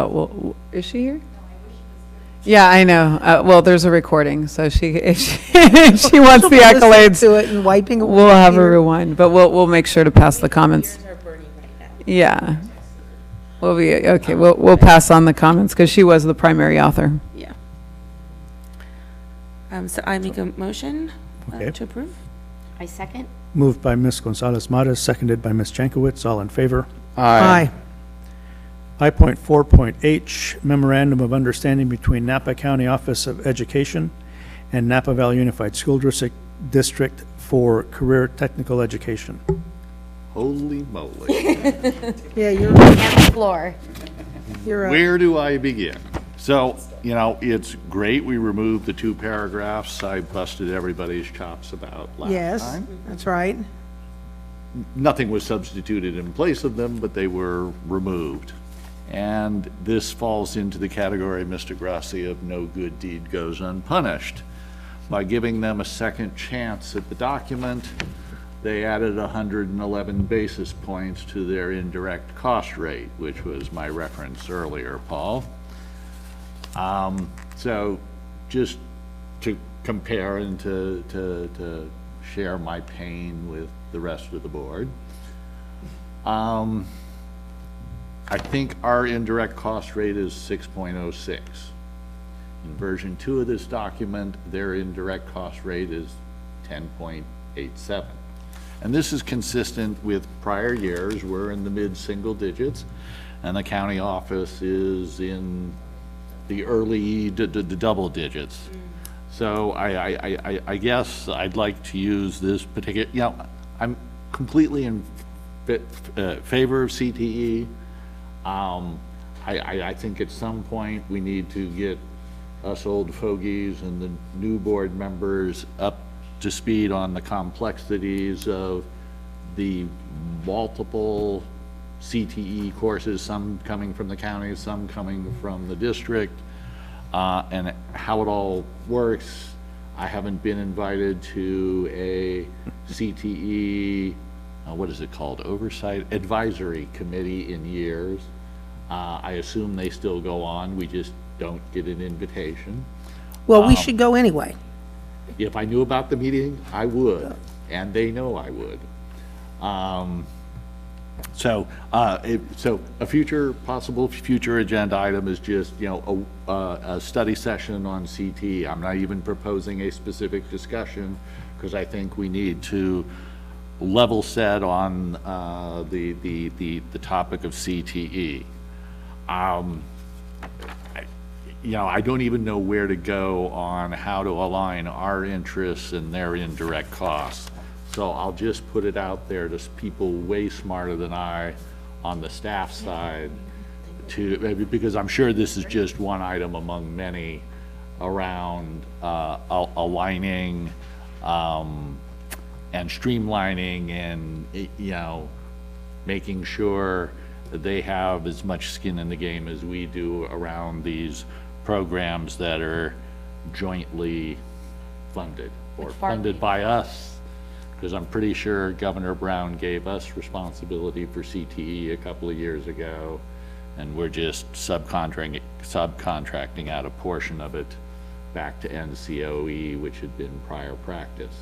is she here? Yeah, I know. Well, there's a recording, so if she wants the accolades to it and wiping away. We'll have a rewind, but we'll make sure to pass the comments. Yeah. We'll be okay. We'll pass on the comments because she was the primary author. Yeah. So I make a motion to approve. I second. Moved by Ms. Gonzalez-Mares, seconded by Ms. Jankowicz. All in favor? Aye. I.4.H, Memorandum of Understanding between Napa County Office of Education and Napa Valley Unified School District for Career Technical Education. Holy moly. Yeah, you're on the floor. You're Where do I begin? So, you know, it's great we removed the 2 paragraphs I busted everybody's chops about last time. Yes, that's right. Nothing was substituted in place of them, but they were removed. And this falls into the category, Mr. Grassi, of no good deed goes unpunished. By giving them a second chance at the document, they added 111 basis points to their indirect cost rate, which was my reference earlier, Paul. So just to compare and to share my pain with the rest of the board, I think our indirect cost rate is 6.06. In version 2 of this document, their indirect cost rate is 10.87. And this is consistent with prior years. We're in the mid-single digits, and the county office is in the early double digits. So I guess I'd like to use this particular, you know, I'm completely in favor of CTE. I think at some point we need to get us old fogies and the new board members up to speed on the complexities of the multiple CTE courses, some coming from the county, some coming from the district, and how it all works. I haven't been invited to a CTE, what is it called, Oversight Advisory Committee in years. I assume they still go on, we just don't get an invitation. Well, we should go anyway. If I knew about the meeting, I would, and they know I would. So a possible future agenda item is just, you know, a study session on CT. I'm not even proposing a specific discussion because I think we need to level set on the topic of CTE. You know, I don't even know where to go on how to align our interests and their indirect costs. So I'll just put it out there to people way smarter than I on the staff side, because I'm sure this is just one item among many around aligning and streamlining and, making sure that they have as much skin in the game as we do around these programs that are jointly funded or funded by us. Because I'm pretty sure Governor Brown gave us responsibility for CTE a couple of years ago, and we're just subcontracting out a portion of it back to NCOE, which had been prior practice.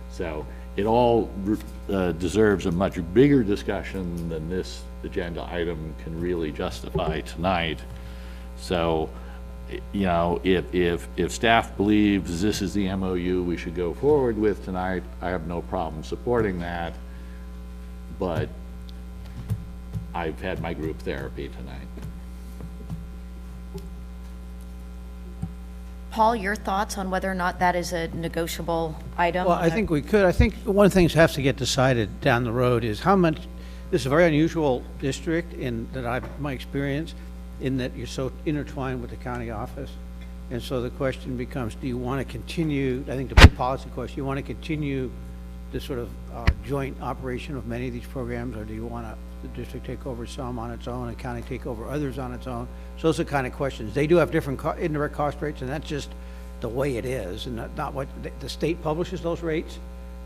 So it all deserves a much bigger discussion than this agenda item can really justify tonight. So, if staff believes this is the MOU we should go forward with tonight, I have no problem supporting that. But I've had my group therapy tonight. Paul, your thoughts on whether or not that is a negotiable item? Well, I think we could. I think one of the things that has to get decided down the road is how much, this is a very unusual district in that my experience, in that you're so intertwined with the county office. And so the question becomes, do you want to continue, I think the big policy question, you want to continue the sort of joint operation of many of these programs, or do you want the district take over some on its own and county take over others on its own? So those are the kind of questions. They do have different indirect cost rates, and that's just the way it is, and not what the state publishes those rates,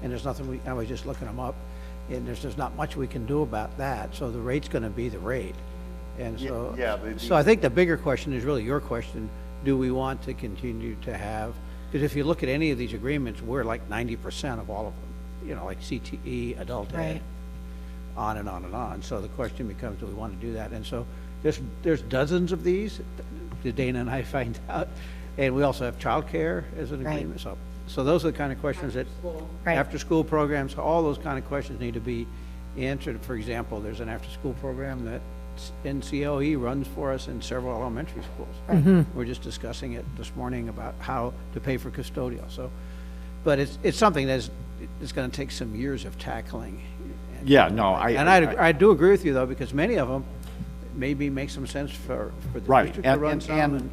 and there's nothing I was just looking them up, and there's not much we can do about that. So the rate's going to be the rate. And so, so I think the bigger question is really your question. Do we want to continue to have, because if you look at any of these agreements, we're like 90% of all of them, like CTE, adult ed, on and on and on. So the question becomes, do we want to do that? And so there's dozens of these, did Dana and I find out. And we also have childcare as an agreement. So those are the kind of questions that after-school programs, all those kind of questions need to be answered. For example, there's an after-school program that NCOE runs for us in several elementary schools. We're just discussing it this morning about how to pay for custodial. So, but it's something that's going to take some years of tackling. I do agree with you though, because many of them maybe make some sense for the district to run some.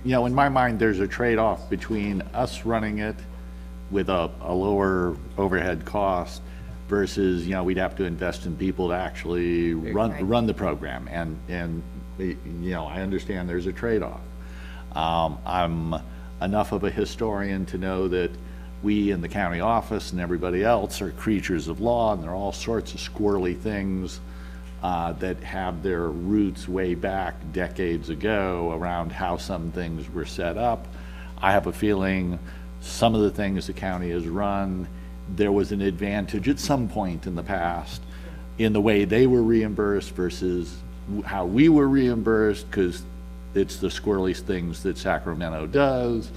In my mind, there's a trade-off between us running it with a lower overhead cost versus, we'd have to invest in people to actually run the program. And I understand there's a trade-off. I'm enough of a historian to know that we in the county office and everybody else are creatures of law, and there are all sorts of squirrely things that have their roots way back decades ago around how some things were set up. I have a feeling some of the things the county has run, there was an advantage at some point in the past in the way they were reimbursed versus how we were reimbursed, because it's the squirrely things that Sacramento does.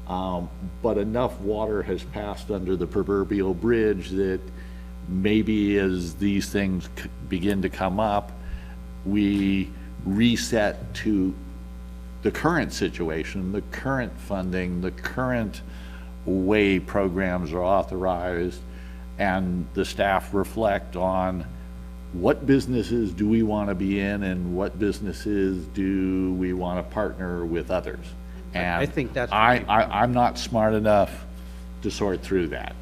But enough water has passed under the proverbial bridge that maybe as these things begin to come up, we reset to the current situation, the current funding, the current way programs are authorized, and the staff reflect on what businesses do we want to be in and what businesses do we want to partner with others. And I think that's I'm not smart enough to sort through that.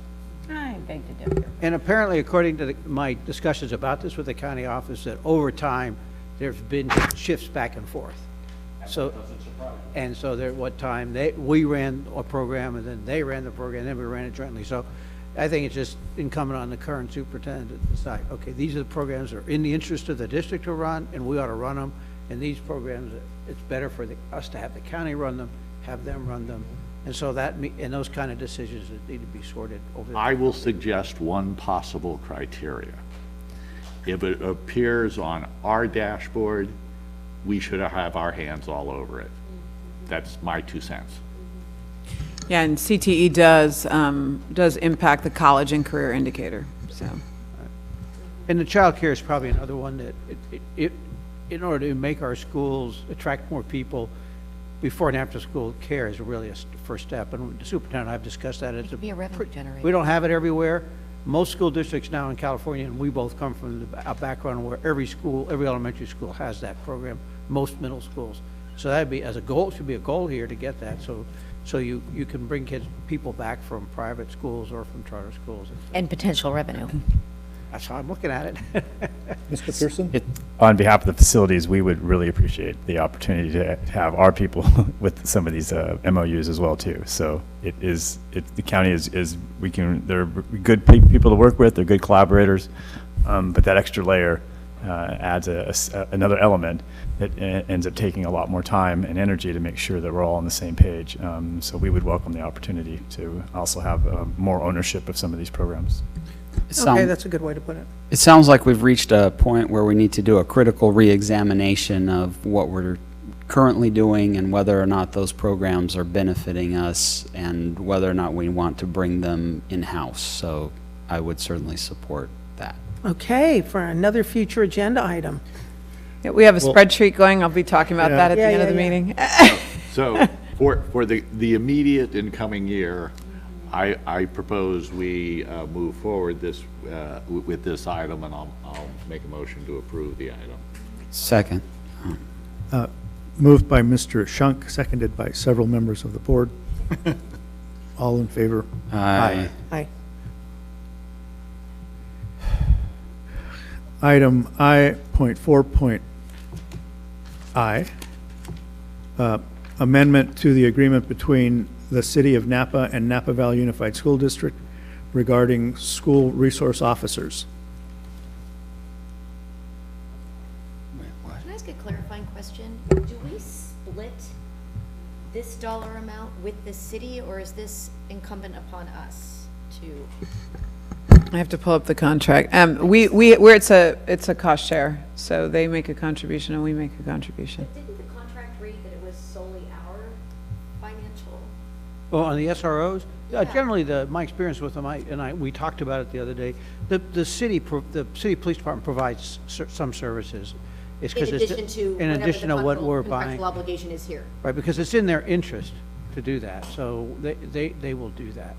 I beg to differ. And apparently, according to my discussions about this with the county office, that over time, there's been shifts back and forth. So, and so there, what time we ran a program, and then they ran the program, and then we ran it jointly. So I think it's just incumbent on the current superintendent to decide, okay, these are the programs that are in the interest of the district to run, and we ought to run them. And these programs, it's better for us to have the county run them, have them run them. And so and those kind of decisions that need to be sorted over. I will suggest one possible criteria. If it appears on our dashboard, we should have our hands all over it. That's my 2 cents. Yeah, and CTE does impact the college and career indicator. So, and the child care is probably another one that in order to make our schools attract more people, before and after school care is really a first step. And the superintendent and I have discussed that. It could be a revenue generator. We don't have it everywhere. Most school districts now in California, and we both come from a background where every elementary school has that program, most middle schools. So that'd be, as a goal, should be a goal here to get that. So So you can bring people back from private schools or from charter schools. And potential revenue. That's how I'm looking at it. Mr. Pearson? On behalf of the facilities, we would really appreciate the opportunity to have our people with some of these MOUs as well too. So the county they're good people to work with, they're good collaborators, but that extra layer adds another element that ends up taking a lot more time and energy to make sure that we're all on the same page. So we would welcome the opportunity to also have more ownership of some of these programs. Okay, that's a good way to put it. It sounds like we've reached a point where we need to do a critical reexamination of what we're currently doing and whether or not those programs are benefiting us and whether or not we want to bring them in-house. So I would certainly support that. Okay, for another future agenda item. Yeah, we have a spreadsheet going. I'll be talking about that at the end of the meeting. So for the immediate incoming year, I propose we move forward with this item, and I'll make a motion to approve the item. Second. Moved by Mr. Shunk, seconded by several members of the board. All in favor? Aye. Aye. Item I.4.I, amendment to the agreement between the City of Napa and Napa Valley Unified School District regarding school resource officers. Can I ask a clarifying question? Do we split this dollar amount with the city, or is this incumbent upon us to? I have to pull up the contract. Where it's a cost share, so they make a contribution and we make a contribution. But didn't the contract read that it was solely our financial? Well, on the SROs, generally my experience with them, we talked about it the other day. The city police department provides some services. It's In addition to what we're buying. Contractual obligation is here. Right, because it's in their interest to do that, so they will do that.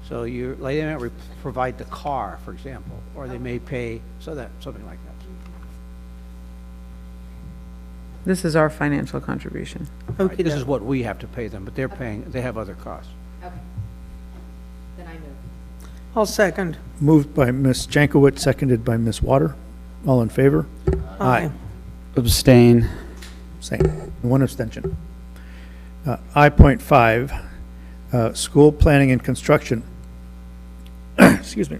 So they might provide the car, for example, or they may pay, something like that. This is our financial contribution. Right, this is what we have to pay them, but they're paying, they have other costs. Okay. Then I move. I'll second. Moved by Ms. Jankowicz, seconded by Ms. Water. All in favor? Aye. Abstain. Same. One abstention. I.5, school planning and construction. Excuse me.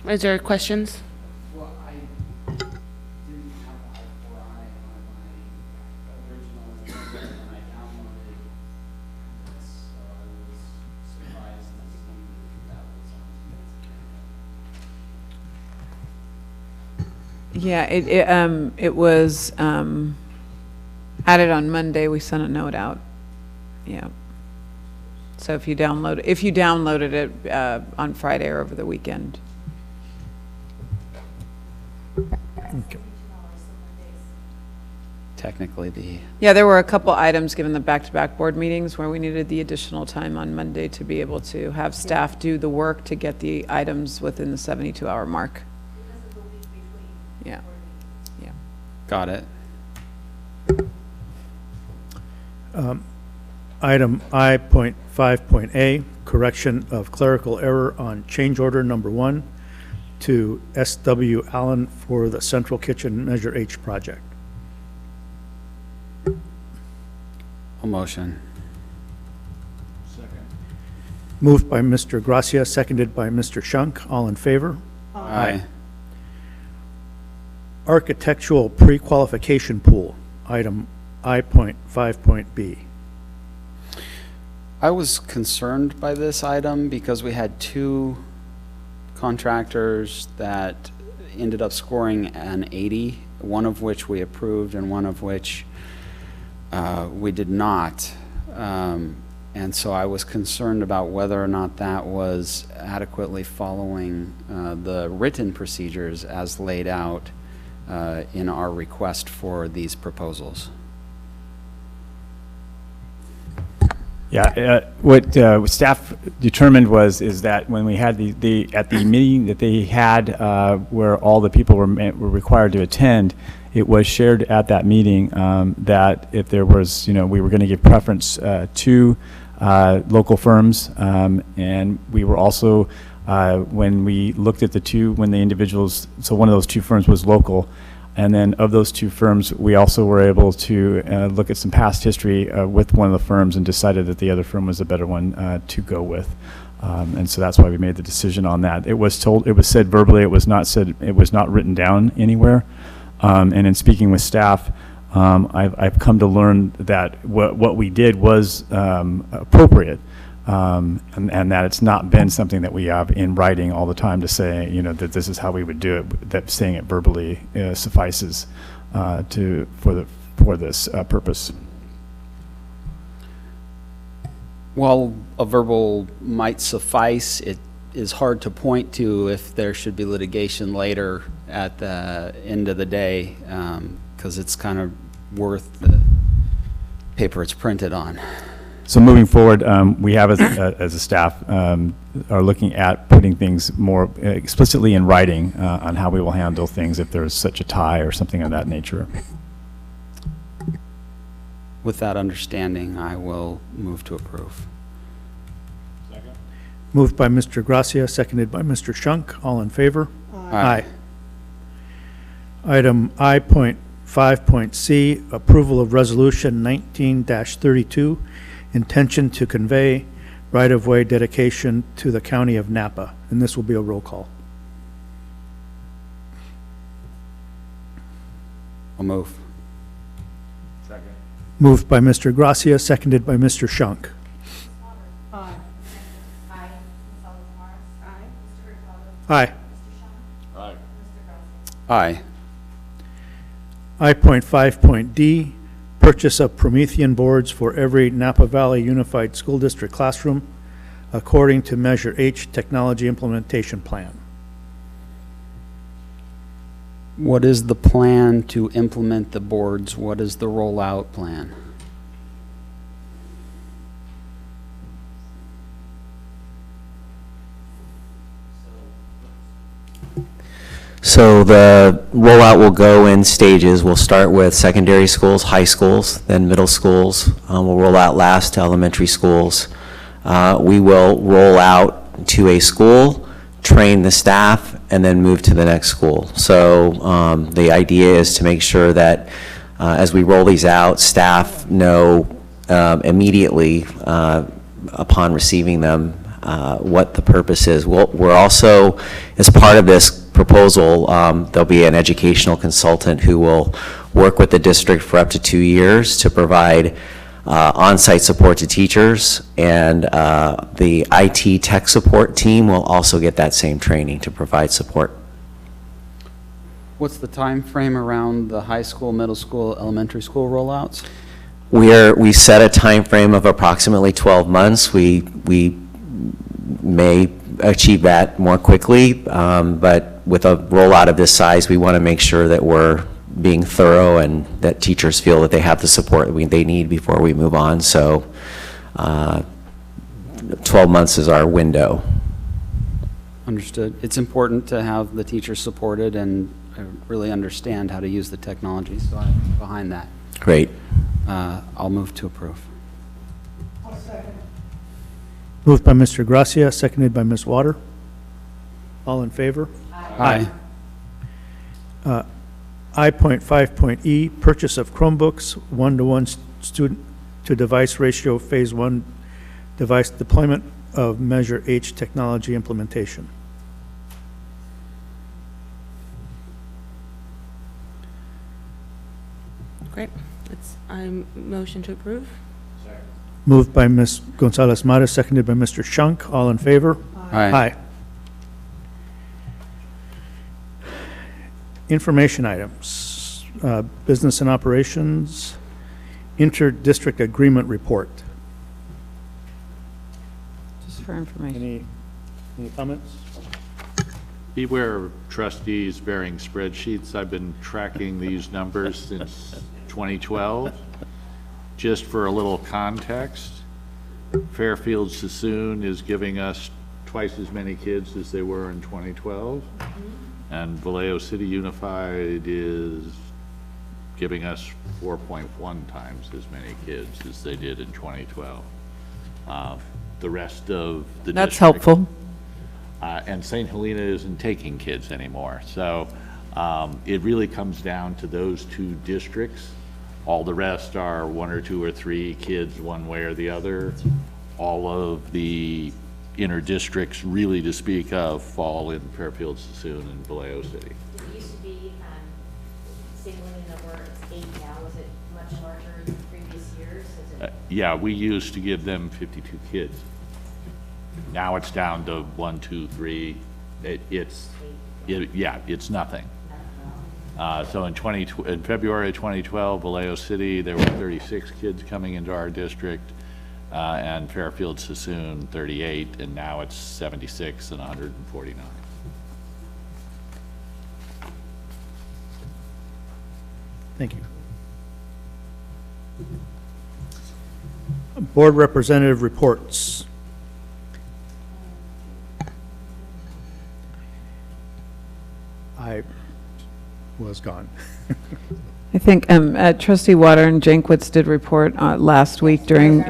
Is there questions? Well, I didn't have I4I on my original agenda when I downloaded this, so I was surprised to see that was on. Yeah, it was added on Monday. We sent a note out. Yeah. So if you downloaded it on Friday or over the weekend. Okay. Technically Yeah, there were a couple items given the back-to-back board meetings where we needed the additional time on Monday to be able to have staff do the work to get the items within the 72-hour mark. Yeah. Yeah. Got it. Item I.5.A, correction of clerical error on change order number 1 to S.W. Allen for the Central Kitchen Measure H project. A motion. Second. Moved by Mr. Gracia, seconded by Mr. Shunk. All in favor? Aye. Architectural pre-qualification pool, item I.5.B. I was concerned by this item because we had two contractors that ended up scoring an 80, one of which we approved and one of which we did not. And so I was concerned about whether or not that was adequately following the written procedures as laid out in our request for these proposals. Yeah, what staff determined is that when we had at the meeting that they had where all the people were required to attend, it was shared at that meeting that if there was, we were going to give preference to local firms, and we were also, when we looked at when the individuals, so one of those two firms was local, and then of those two firms, we also were able to look at some past history with one of the firms and decided that the other firm was a better one to go with. And so that's why we made the decision on that. It was said verbally, it was not written down anywhere. And in speaking with staff, I've come to learn that what we did was appropriate. And that it's not been something that we have in writing all the time to say, that this is how we would do it, that saying it verbally suffices for this purpose. While a verbal might suffice, it is hard to point to if there should be litigation later at the end of the day, because it's kind of worth the paper it's printed on. So moving forward, we have as a staff are looking at putting things more explicitly in writing on how we will handle things if there's such a tie or something of that nature. With that understanding, I will move to approve. Second. Moved by Mr. Gracia, seconded by Mr. Shunk. All in favor? Aye. Item I.5.c, approval of resolution 19-32, intention to convey right-of-way dedication to the county of Napa. And this will be a roll call. I'll move. Second. Moved by Mr. Gracia, seconded by Mr. Shunk. Aye. Aye. Aye. Aye. I.5.d, purchase of Promethean boards for every Napa Valley Unified School District classroom according to Measure H Technology Implementation Plan. What is the plan to implement the boards? What is the rollout plan? So the rollout will go in stages. We'll start with secondary schools, high schools, then middle schools. We'll roll out last to elementary schools. We will roll out to a school, train the staff, and then move to the next school. So the idea is to make sure that as we roll these out, staff know immediately upon receiving them what the purpose is. We're also, as part of this proposal, there'll be an educational consultant who will work with the district for up to 2 years to provide on-site support to teachers, and the IT tech support team will also get that same training to provide support. What's the time frame around the high school, middle school, elementary school rollouts? We set a time frame of approximately 12 months. We may achieve that more quickly, but with a rollout of this size, we want to make sure that we're being thorough and that teachers feel that they have the support they need before we move on. So 12 months is our window. Understood. It's important to have the teachers supported and really understand how to use the technology, so I'm behind that. Great. I'll move to approve. Moved by Mr. Gracia, seconded by Ms. Water. All in favor? Aye. I.5.e, purchase of Chromebooks, one-to-one student-to-device ratio, phase 1 device deployment of Measure H technology implementation. Great. I motion to approve. Moved by Ms. Gonzalez-Mata, seconded by Mr. Shunk. All in favor? Aye. Information items, business and operations, inter-district agreement report. Just for information. Any comments? Beware of trustees bearing spreadsheets. I've been tracking these numbers since 2012. Just for a little context, Fairfield Sassoon is giving us twice as many kids as they were in 2012. And Vallejo City Unified is giving us 4.1 times as many kids as they did in 2012. The rest of the That's district- helpful. And St. Helena isn't taking kids anymore. So it really comes down to those two districts. All the rest are 1 or 2 or 3 kids one way or the other. All of the inner districts really to speak of fall in Fairfield, Sassoon, and Vallejo City. It used to be St. Helena where it's 8 now. Is it much larger than previous years? Is it? Yeah, we used to give them 52 kids. Now it's down to 1, 2, 3. It's nothing. So in February of 2012, Vallejo City, there were 36 kids coming into our district, and Fairfield Sassoon, 38, and now it's 76 and 149. Thank you. Board representative reports. I was gone. I think Trustee Water and Jankwitz did report last week during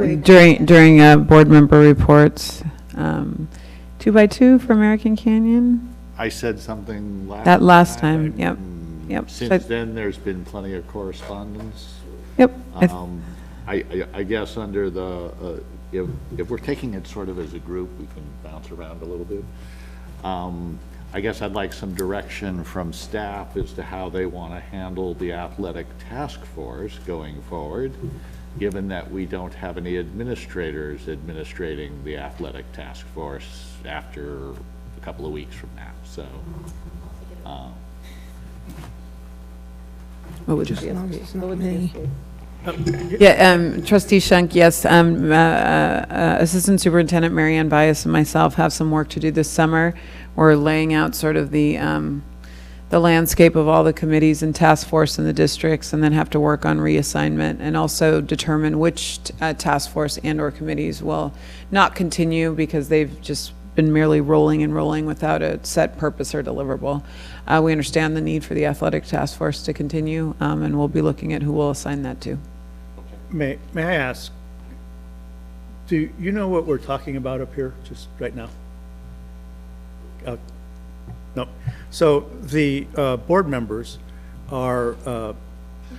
board member reports. 2 by 2 for American Canyon. I said something last time. Yep. Yep. Since then, there's been plenty of correspondence. Yep. I guess under the, if we're taking it sort of as a group, we can bounce around a little bit. I guess I'd like some direction from staff as to how they want to handle the athletic task force going forward, given that we don't have any administrators administrating the athletic task force after a couple of weeks from now. So, what would Just you as long as it's not me. Yeah, Trustee Shunk, yes. Assistant Superintendent Marianne Bias and myself have some work to do this summer. We're laying out sort of the landscape of all the committees and task force in the districts, and then have to work on reassignment and also determine which task force and or committees will not continue because they've just been merely rolling without a set purpose or deliverable. We understand the need for the athletic task force to continue, and we'll be looking at who we'll assign that to. May I ask, do you know what we're talking about up here, just right now? No. So the board members are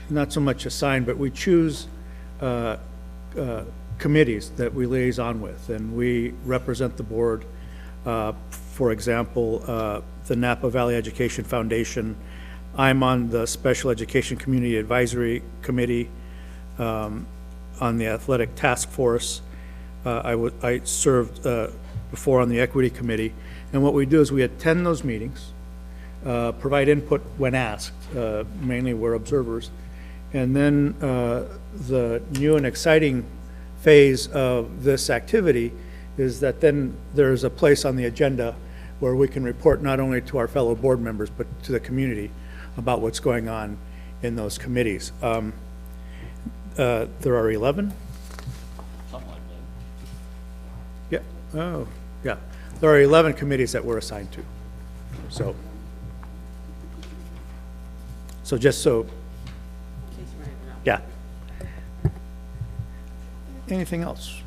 not so much assigned, but we choose committees that we liaison with, and we represent the board. For example, the Napa Valley Education Foundation. I'm on the Special Education Community Advisory Committee, on the Athletic Task Force. I served before on the Equity Committee. And what we do is we attend those meetings, provide input when asked, mainly we're observers. And then the new and exciting phase of this activity is that then there's a place on the agenda where we can report not only to our fellow board members, but to the community about what's going on in those committees. There are 11? Something like that. Yeah, oh, yeah. There are 11 committees that we're assigned to. So just so, yeah. Anything else?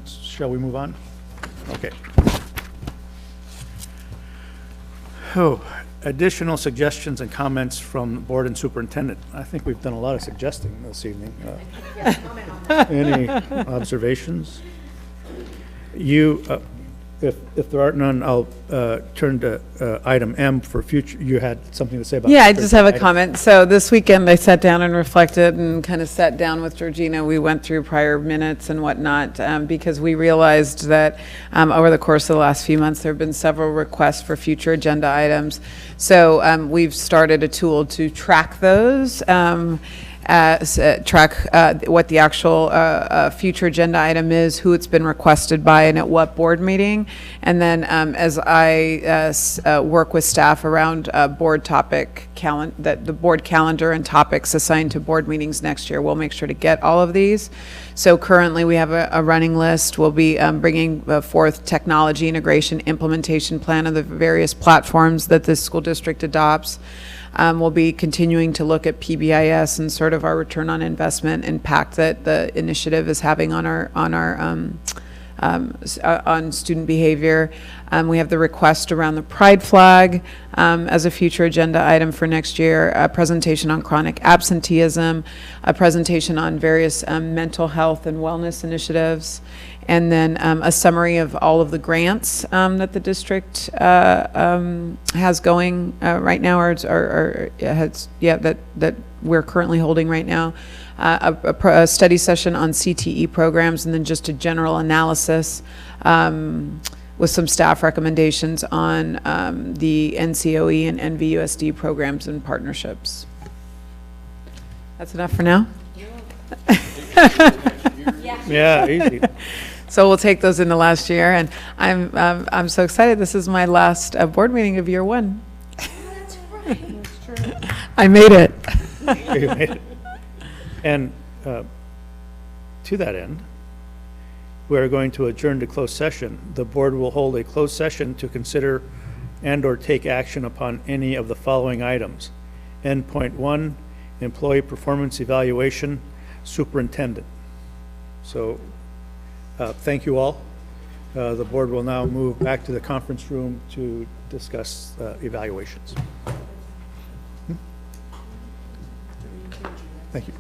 Shall we move on? Okay. Oh, additional suggestions and comments from the board and superintendent. I think we've done a lot of suggesting this evening. Any observations? If there are none, I'll turn to item M for future. You had something to say about. Yeah, I just have a comment. So this weekend I sat down and reflected and kind of sat down with Georgina. We went through prior minutes and whatnot because we realized that over the course of the last few months there have been several requests for future agenda items. So we've started a tool to track those. track what the actual future agenda item is, who it's been requested by, and at what board meeting. And then as I work with staff around board topic the board calendar and topics assigned to board meetings next year, we'll make sure to get all of these. So currently we have a running list. We'll be bringing forth technology integration implementation plan of the various platforms that this school district adopts. We'll be continuing to look at PBIS and sort of our return on investment impact that the initiative is having on on student behavior. We have the request around the pride flag as a future agenda item for next year, a presentation on chronic absenteeism, a presentation on various mental health and wellness initiatives, and then a summary of all of the grants that the district has going right now, that we're currently holding right now. A study session on CTE programs, and then just a general analysis with some staff recommendations on the NCOE and NVUSD programs and partnerships. That's enough for now? Yeah, easy. So we'll take those into last year, and I'm so excited. This is my last board meeting of year one. Oh, that's right. That's true. I made it. You made it. And to that end, we are going to adjourn to closed session. The board will hold a closed session to consider and/or take action upon any of the following items. Endpoint 1, employee performance evaluation, superintendent. So thank you all. The board will now move back to the conference room to discuss evaluations. Thank you.